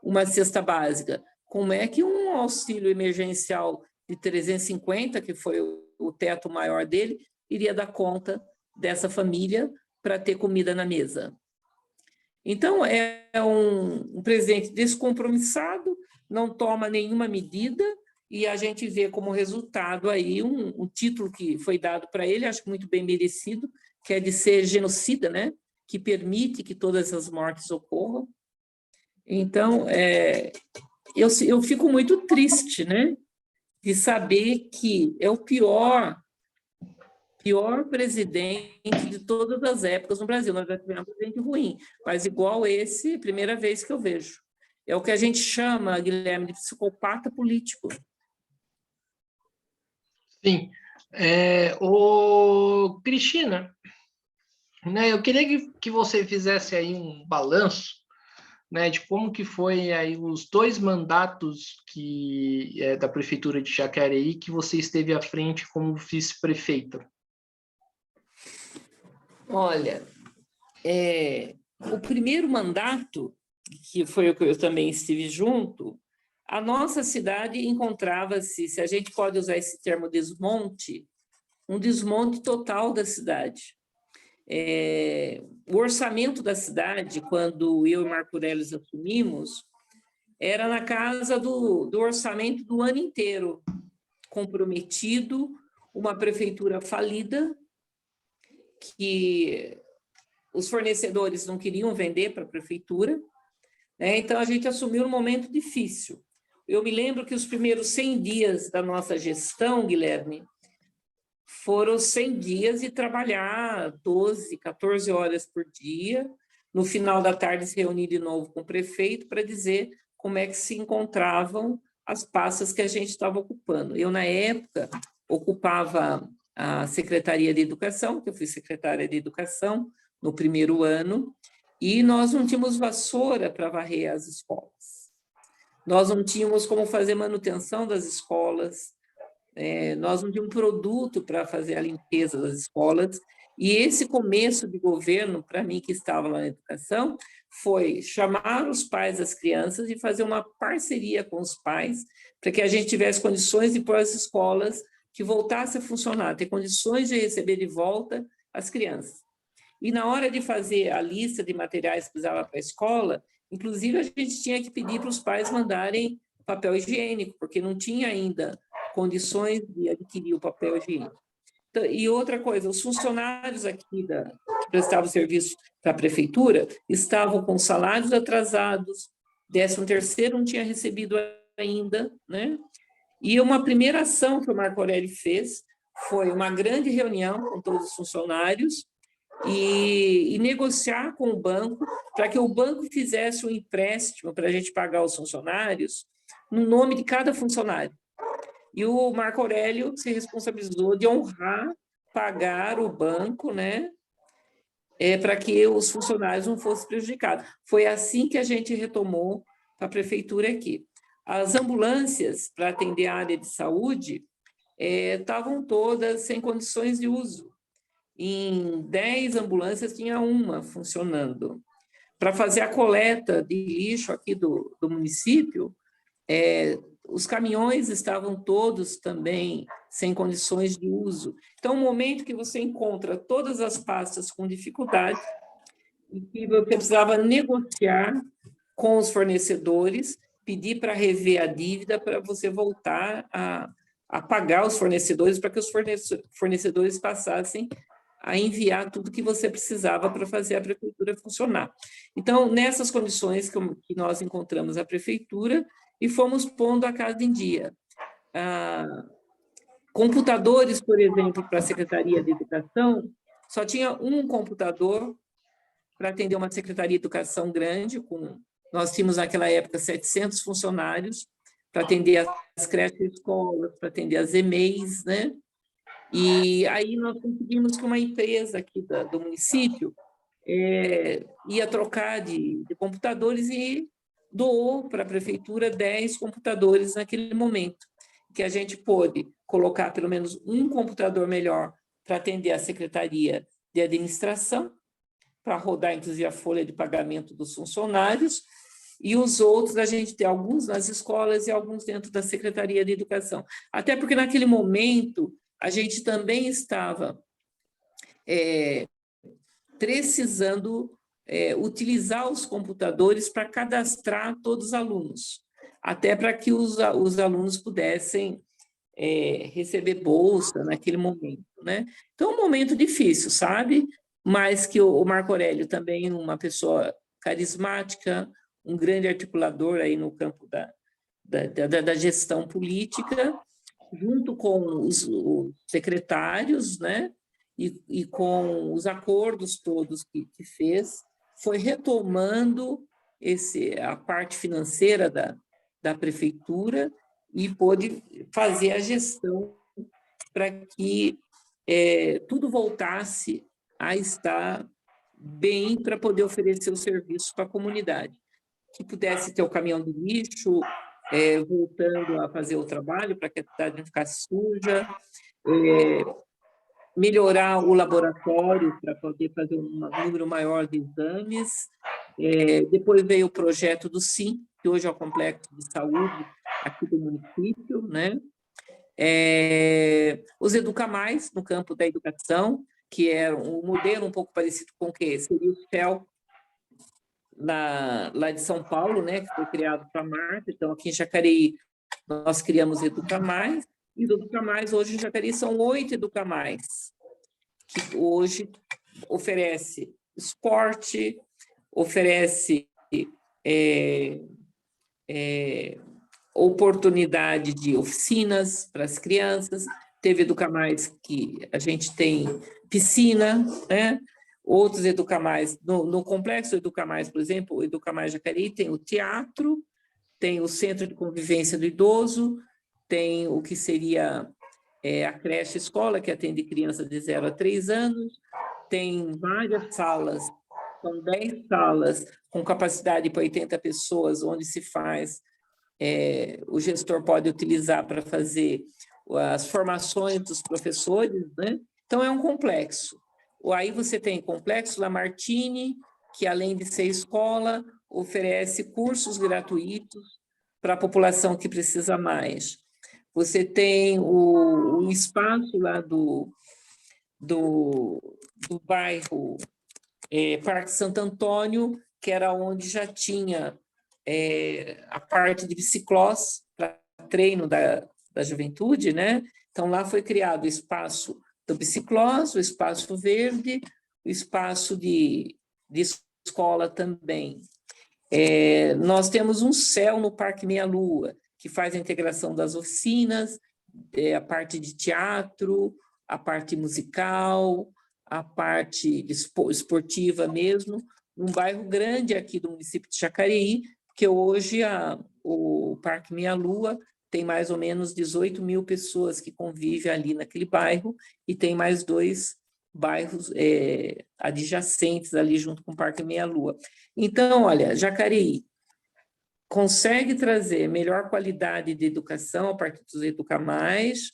uma cesta básica. Como é que um auxílio emergencial de 350, que foi o teto maior dele, iria dar conta dessa família para ter comida na mesa? Então, é um presidente descompromissado, não toma nenhuma medida, e a gente vê como resultado aí um título que foi dado para ele, acho que muito bem merecido, que é de ser genocida, né? Que permite que todas as mortes ocorram. Então, eu fico muito triste, né? De saber que é o pior presidente de todas as épocas no Brasil. Nós já tivemos um presidente ruim, mas igual esse, primeira vez que eu vejo. É o que a gente chama, Guilherme, de psicopata político. Sim. Cristina, né, eu queria que você fizesse aí um balanço, né, de como que foi aí os 2 mandatos da Prefeitura de Jacareí que você esteve à frente como vice-prefeita. Olha, o primeiro mandato, que foi o que eu também estive junto, a nossa cidade encontrava-se, se a gente pode usar esse termo desmonte, um desmonte total da cidade. O orçamento da cidade, quando eu e Marco Aurélio assumimos, era na casa do orçamento do ano inteiro, comprometido, uma prefeitura falida, que os fornecedores não queriam vender para a prefeitura, né? Então, a gente assumiu um momento difícil. Eu me lembro que os primeiros 100 dias da nossa gestão, Guilherme, foram 100 dias de trabalhar 12, 14 horas por dia, no final da tarde se reunir de novo com o prefeito para dizer como é que se encontravam as pastas que a gente estava ocupando. Eu, na época, ocupava a Secretaria de Educação, que eu fui secretária de Educação no primeiro ano, e nós não tínhamos vassoura para varrer as escolas. Nós não tínhamos como fazer manutenção das escolas, nós não tínhamos produto para fazer a limpeza das escolas, e esse começo de governo, para mim, que estava lá na educação, foi chamar os pais das crianças e fazer uma parceria com os pais para que a gente tivesse condições de pôr as escolas que voltassem a funcionar, ter condições de receber de volta as crianças. E na hora de fazer a lista de materiais que precisava para a escola, inclusive a gente tinha que pedir para os pais mandarem papel higiênico, porque não tinha ainda condições de adquirir o papel higiênico. E outra coisa, os funcionários aqui que prestavam serviço para a prefeitura estavam com salários atrasados, 13º não tinha recebido ainda, né? E uma primeira ação que o Marco Aurélio fez foi uma grande reunião com todos os funcionários e negociar com o banco para que o banco fizesse um empréstimo para a gente pagar os funcionários no nome de cada funcionário. E o Marco Aurélio se responsabilizou de honrar, pagar o banco, né, para que os funcionários não fossem prejudicados. Foi assim que a gente retomou a prefeitura aqui. As ambulâncias para atender a área de saúde estavam todas sem condições de uso. Em 10 ambulâncias tinha uma funcionando. Para fazer a coleta de lixo aqui do município, os caminhões estavam todos também sem condições de uso. Então, o momento que você encontra todas as pastas com dificuldade, e que você precisava negociar com os fornecedores, pedir para rever a dívida para você voltar a pagar os fornecedores, para que os fornecedores passassem a enviar tudo que você precisava para fazer a prefeitura funcionar. Então, nessas condições que nós encontramos a prefeitura e fomos pondo a casa em dia. Computadores, por exemplo, para a Secretaria de Educação, só tinha um computador para atender uma Secretaria de Educação grande, nós tínhamos naquela época 700 funcionários, para atender as creches e escolas, para atender as EMEIs, né? E aí nós conseguimos que uma empresa aqui do município ia trocar de computadores e doou para a prefeitura 10 computadores naquele momento, que a gente pôde colocar pelo menos um computador melhor para atender a Secretaria de Administração, para rodar, inclusive, a folha de pagamento dos funcionários, e os outros, a gente tem alguns nas escolas e alguns dentro da Secretaria de Educação. Até porque, naquele momento, a gente também estava precisando utilizar os computadores para cadastrar todos os alunos, até para que os alunos pudessem receber bolsa naquele momento, né? Então, um momento difícil, sabe? Mas que o Marco Aurélio também, uma pessoa carismática, um grande articulador aí no campo da gestão política, junto com os secretários, né? E com os acordos todos que fez, foi retomando a parte financeira da prefeitura e pôde fazer a gestão para que tudo voltasse a estar bem para poder oferecer o serviço para a comunidade. Que pudesse ter o caminhão do lixo voltando a fazer o trabalho para que a cidade não ficasse suja, melhorar o laboratório para poder fazer um número maior de exames. Depois veio o projeto do SIM, que hoje é o Complexo de Saúde aqui do município, né? Os Educa Mais, no campo da educação, que é um modelo um pouco parecido com o que seria o CEL lá de São Paulo, né, que foi criado para a Marta. Então, aqui em Jacareí, nós criamos Educa Mais, e do Educa Mais, hoje em Jacareí, são 8 Educa Mais, que hoje oferece esporte, oferece oportunidade de oficinas para as crianças. Teve Educa Mais, que a gente tem piscina, né? Outros Educa Mais, no complexo Educa Mais, por exemplo, o Educa Mais Jacareí tem o teatro, tem o centro de convivência do idoso, tem o que seria a creche escola, que atende crianças de 0 a 3 anos, tem várias salas, são 10 salas com capacidade para 80 pessoas, onde se faz, o gestor pode utilizar para fazer as formações dos professores, né? Então, é um complexo. Aí você tem o Complexo Lamartine, que, além de ser escola, oferece cursos gratuitos para a população que precisa mais. Você tem o espaço lá do bairro Parque Santo Antônio, que era onde já tinha a parte de biciclós para treino da juventude, né? Então, lá foi criado o espaço do biciclós, o espaço verde, o espaço de escola também. Nós temos um céu no Parque Meia Lua, que faz a integração das oficinas, a parte de teatro, a parte musical, a parte esportiva mesmo, num bairro grande aqui do município de Jacareí, porque hoje o Parque Meia Lua tem mais ou menos 18 mil pessoas que convivem ali naquele bairro, e tem mais 2 bairros adjacentes ali junto com o Parque Meia Lua. Então, olha, Jacareí consegue trazer melhor qualidade de educação a partir dos Educa Mais,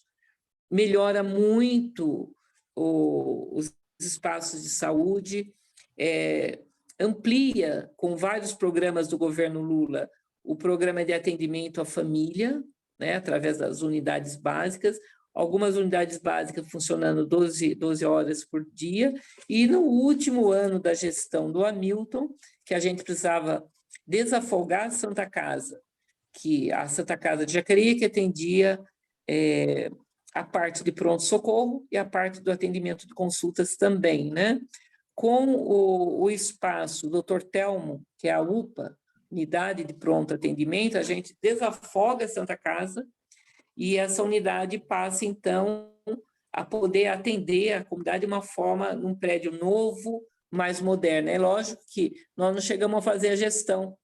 melhora muito os espaços de saúde, amplia com vários programas do governo Lula o programa de atendimento à família, né, através das unidades básicas, algumas unidades básicas funcionando 12 horas por dia, e no último ano da gestão do Hamilton, que a gente precisava desafogar a Santa Casa, que a Santa Casa de Jacareí, que atendia a parte de pronto-socorro e a parte do atendimento de consultas também, né? Com o espaço Dr. Telmo, que é a UPA, Unidade de Pronto Atendimento, a gente desafoga a Santa Casa e essa unidade passa, então, a poder atender a comunidade de uma forma, num prédio novo, mais moderno. É lógico que nós não chegamos a fazer a gestão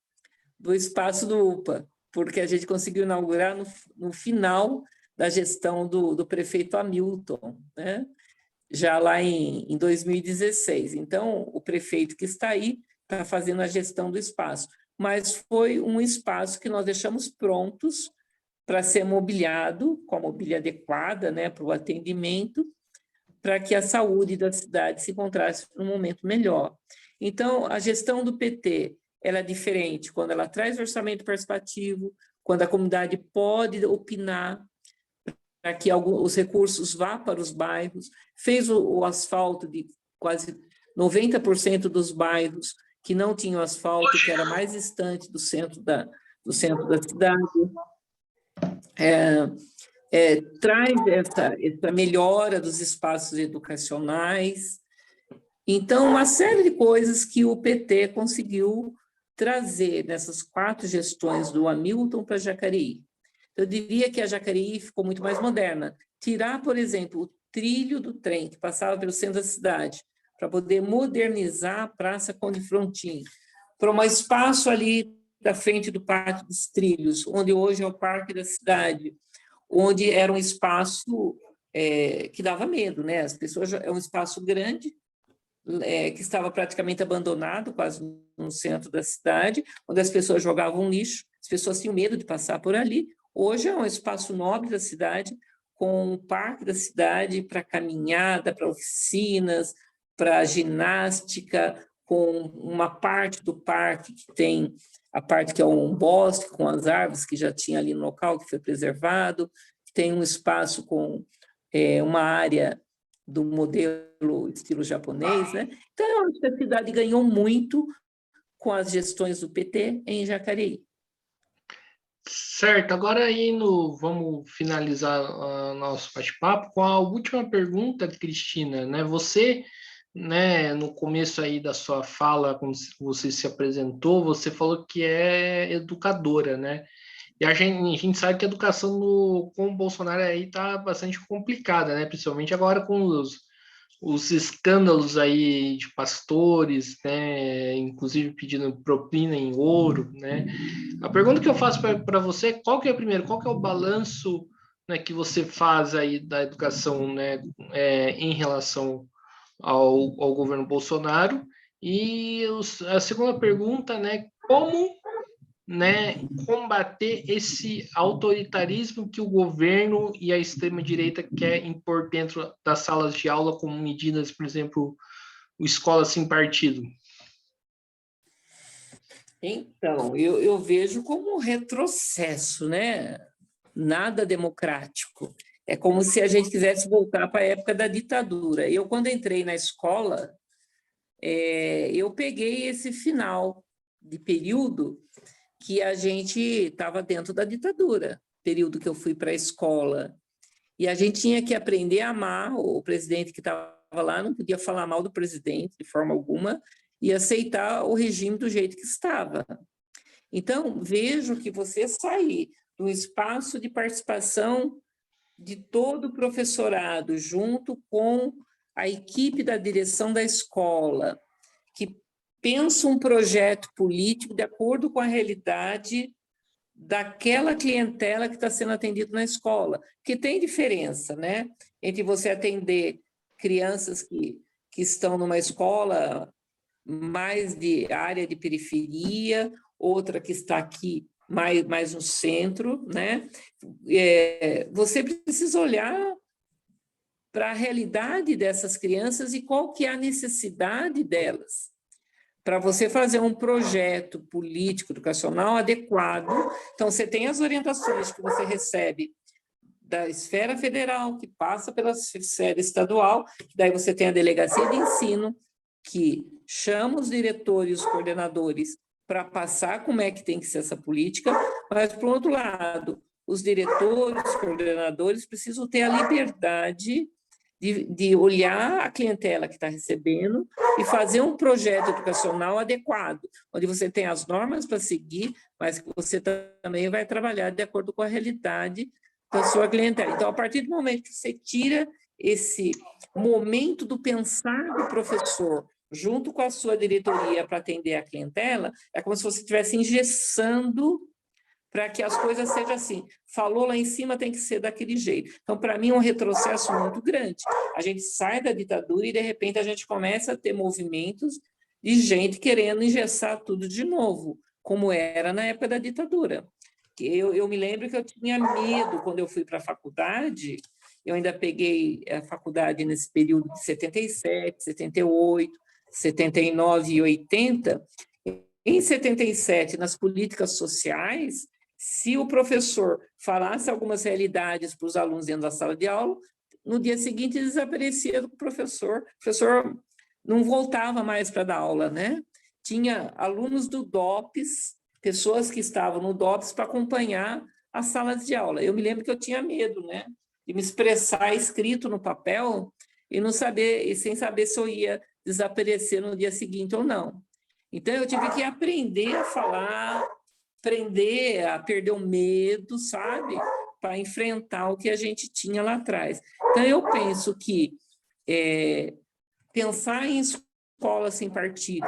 do espaço do UPA, porque a gente conseguiu inaugurar no final da gestão do prefeito Hamilton, né? Já lá em 2016. Então, o prefeito que está aí está fazendo a gestão do espaço, mas foi um espaço que nós deixamos prontos para ser mobiliado com a mobília adequada, né, para o atendimento, para que a saúde da cidade se encontrasse num momento melhor. Então, a gestão do PT ela é diferente quando ela traz orçamento participativo, quando a comunidade pode opinar para que os recursos vá para os bairros, fez o asfalto de quase 90% dos bairros que não tinham asfalto, que era mais distante do centro da cidade. Traz essa melhora dos espaços educacionais. Então, uma série de coisas que o PT conseguiu trazer nessas 4 gestões do Hamilton para Jacareí. Eu diria que a Jacareí ficou muito mais moderna. Tirar, por exemplo, o trilho do trem que passava pelo centro da cidade, para poder modernizar a Praça Conde Frontin, para um espaço ali da frente do Pátio dos Trilhos, onde hoje é o Parque da Cidade, onde era um espaço que dava medo, né? As pessoas, é um espaço grande, que estava praticamente abandonado, quase no centro da cidade, onde as pessoas jogavam lixo, as pessoas tinham medo de passar por ali. Hoje é um espaço nobre da cidade, com um parque da cidade para caminhada, para oficinas, para ginástica, com uma parte do parque que tem a parte que é um bosque com as árvores que já tinha ali no local, que foi preservado, tem um espaço com uma área do modelo estilo japonês, né? Então, eu acho que a cidade ganhou muito com as gestões do PT em Jacareí. Certo, agora vamos finalizar nosso bate-papo com a última pergunta, Cristina, né? Você, né, no começo aí da sua fala, quando você se apresentou, você falou que é educadora, né? E a gente sabe que a educação com o Bolsonaro aí está bastante complicada, né? Principalmente agora com os escândalos aí de pastores, né? Inclusive pedindo propina em ouro, né? A pergunta que eu faço para você, qual que é o balanço, né, que você faz aí da educação, né, em relação ao governo Bolsonaro? E a segunda pergunta, né, como, né, combater esse autoritarismo que o governo e a extrema-direita quer impor dentro das salas de aula como medidas, por exemplo, o Escola Sem Partido? Então, eu vejo como um retrocesso, né? Nada democrático. É como se a gente quisesse voltar para a época da ditadura. Eu, quando entrei na escola, eu peguei esse final de período que a gente estava dentro da ditadura, período que eu fui para a escola, e a gente tinha que aprender a amar o presidente que estava lá, não podia falar mal do presidente de forma alguma, e aceitar o regime do jeito que estava. Então, vejo que você sair do espaço de participação de todo o professorado, junto com a equipe da direção da escola, que pensa um projeto político de acordo com a realidade daquela clientela que está sendo atendida na escola, que tem diferença, né? Entre você atender crianças que estão numa escola mais de área de periferia, outra que está aqui mais no centro, né? Você precisa olhar para a realidade dessas crianças e qual que é a necessidade delas, para você fazer um projeto político educacional adequado. Então, você tem as orientações que você recebe da esfera federal, que passa pela esfera estadual, daí você tem a delegacia de ensino, que chama os diretores, os coordenadores, para passar como é que tem que ser essa política, mas, por outro lado, os diretores, os coordenadores precisam ter a liberdade de olhar a clientela que está recebendo e fazer um projeto educacional adequado, onde você tem as normas para seguir, mas que você também vai trabalhar de acordo com a realidade da sua clientela. Então, a partir do momento que você tira esse momento do pensar do professor junto com a sua diretoria para atender a clientela, é como se você estivesse engessando para que as coisas sejam assim. Falou lá em cima, tem que ser daquele jeito. Então, para mim, é um retrocesso muito grande. A gente sai da ditadura e, de repente, a gente começa a ter movimentos de gente querendo engessar tudo de novo, como era na época da ditadura. Eu me lembro que eu tinha medo quando eu fui para a faculdade. Eu ainda peguei a faculdade nesse período de 77, 78, 79 e 80. Em 77, nas políticas sociais, se o professor falasse algumas realidades para os alunos dentro da sala de aula, no dia seguinte desaparecia do professor. O professor não voltava mais para dar aula, né? Tinha alunos do DOPS, pessoas que estavam no DOPS para acompanhar as salas de aula. Eu me lembro que eu tinha medo, né? De me expressar escrito no papel e não saber, e sem saber se eu ia desaparecer no dia seguinte ou não. Então, eu tive que aprender a falar, aprender a perder o medo, sabe? Para enfrentar o que a gente tinha lá atrás. Então, eu penso que pensar em escola sem partido,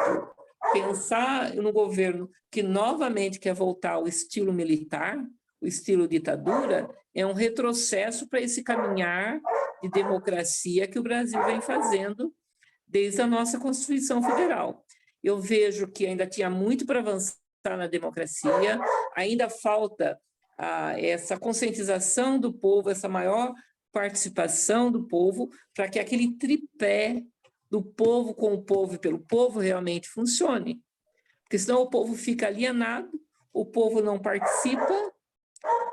pensar no governo que novamente quer voltar ao estilo militar, o estilo ditadura, é um retrocesso para esse caminhar de democracia que o Brasil vem fazendo desde a nossa Constituição Federal. Eu vejo que ainda tinha muito para avançar na democracia, ainda falta essa conscientização do povo, essa maior participação do povo, para que aquele tripé do povo com o povo e pelo povo realmente funcione. Porque senão o povo fica alienado, o povo não participa,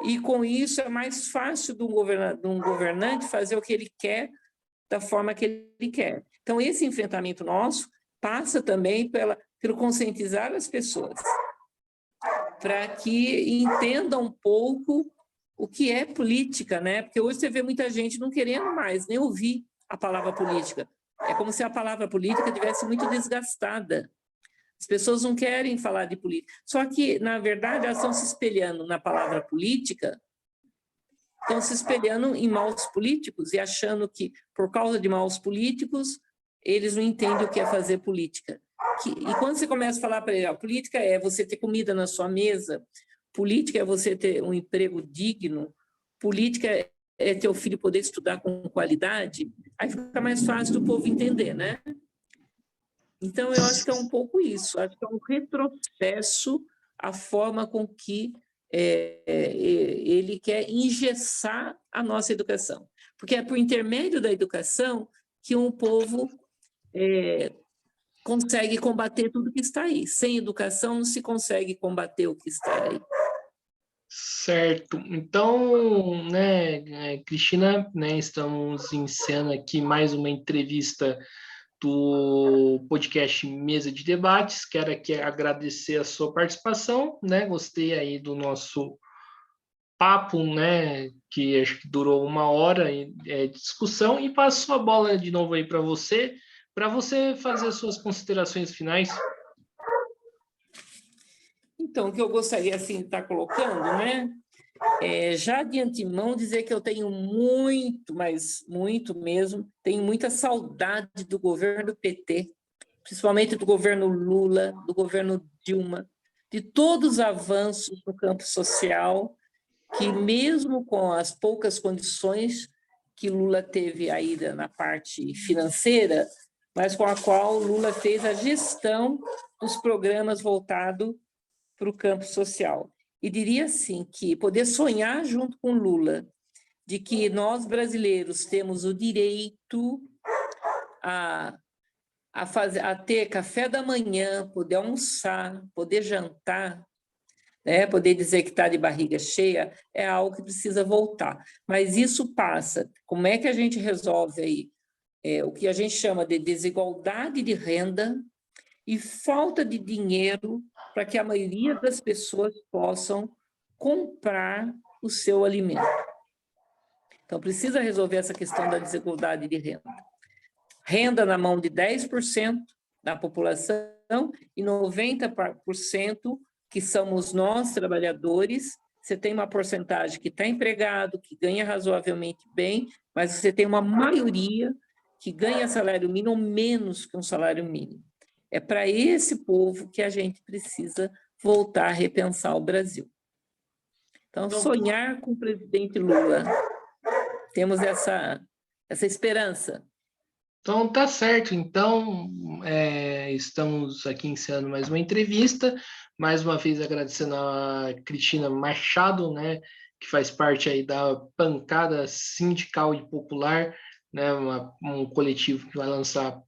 e com isso é mais fácil de um governante fazer o que ele quer, da forma que ele quer. Então, esse enfrentamento nosso passa também pelo conscientizar as pessoas, para que entendam um pouco o que é política, né? Porque hoje você vê muita gente não querendo mais nem ouvir a palavra política. É como se a palavra política tivesse muito desgastada. As pessoas não querem falar de política. Só que, na verdade, elas estão se espelhando na palavra política, estão se espelhando em maus políticos e achando que, por causa de maus políticos, eles não entendem o que é fazer política. E quando você começa a falar para ele, política é você ter comida na sua mesa, política é você ter um emprego digno, política é teu filho poder estudar com qualidade, aí fica mais fácil do povo entender, né? Então, eu acho que é um pouco isso, acho que é um retrocesso a forma com que ele quer engessar a nossa educação. Porque é por intermédio da educação que um povo consegue combater tudo que está aí. Sem educação não se consegue combater o que está aí. Certo. Então, né, Cristina, né, estamos iniciando aqui mais uma entrevista do podcast Mesa de Debates. Quero aqui agradecer a sua participação, né? Gostei aí do nosso papo, né? Que acho que durou 1 hora de discussão, e passo a bola de novo aí para você fazer as suas considerações finais. Então, o que eu gostaria assim de estar colocando, né? Já de antemão dizer que eu tenho muito, mas muito mesmo, tenho muita saudade do governo do PT, principalmente do governo Lula, do governo Dilma, de todos os avanços no campo social, que mesmo com as poucas condições que Lula teve aí na parte financeira, mas com a qual Lula fez a gestão dos programas voltados para o campo social. E diria assim que poder sonhar junto com Lula de que nós brasileiros temos o direito a ter café da manhã, poder almoçar, poder jantar, né? Poder dizer que está de barriga cheia, é algo que precisa voltar. Mas isso passa. Como é que a gente resolve aí o que a gente chama de desigualdade de renda e falta de dinheiro para que a maioria das pessoas possam comprar o seu alimento? Então, precisa resolver essa questão da desigualdade de renda. Renda na mão de 10% da população e 90% que somos nós, trabalhadores. Você tem uma porcentagem que está empregado, que ganha razoavelmente bem, mas você tem uma maioria que ganha salário mínimo ou menos que um salário mínimo. É para esse povo que a gente precisa voltar a repensar o Brasil. Então, sonhar com o presidente Lula. Temos essa esperança. Então, tá certo. Então, estamos aqui encerrando mais uma entrevista. Mais uma vez agradecendo a Cristina Machado, né, que faz parte aí da Pancada Sindical e Popular, né, um coletivo que vai lançar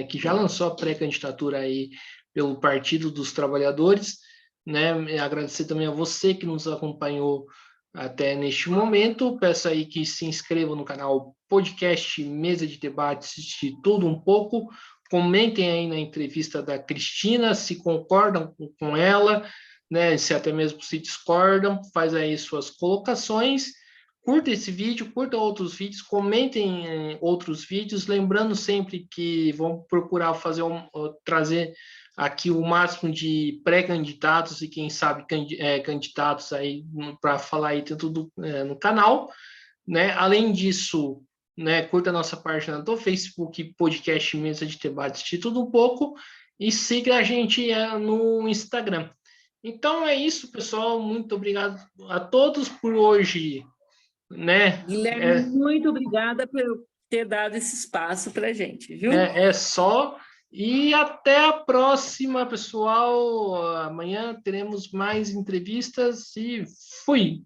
que já lançou a pré-candidatura aí pelo Partido dos Trabalhadores, né? Agradecer também a você que nos acompanhou até neste momento. Peço aí que se inscrevam no canal Podcast Mesa de Debates de Tudo Um Pouco. Comentem aí na entrevista da Cristina se concordam com ela, né? Se até mesmo se discordam, faz aí suas colocações. Curta esse vídeo, curta outros vídeos, comentem outros vídeos, lembrando sempre que vamos procurar trazer aqui o máximo de pré-candidatos e quem sabe candidatos aí para falar aí tudo no canal, né? Além disso, né, curta a nossa página do Facebook, podcast Mesa de Debates de Tudo Um Pouco, e siga a gente no Instagram. Então é isso, pessoal. Muito obrigado a todos por hoje, né? Guilherme, muito obrigada por ter dado esse espaço para a gente, viu? É só. E até a próxima, pessoal. Amanhã teremos mais entrevistas e fui!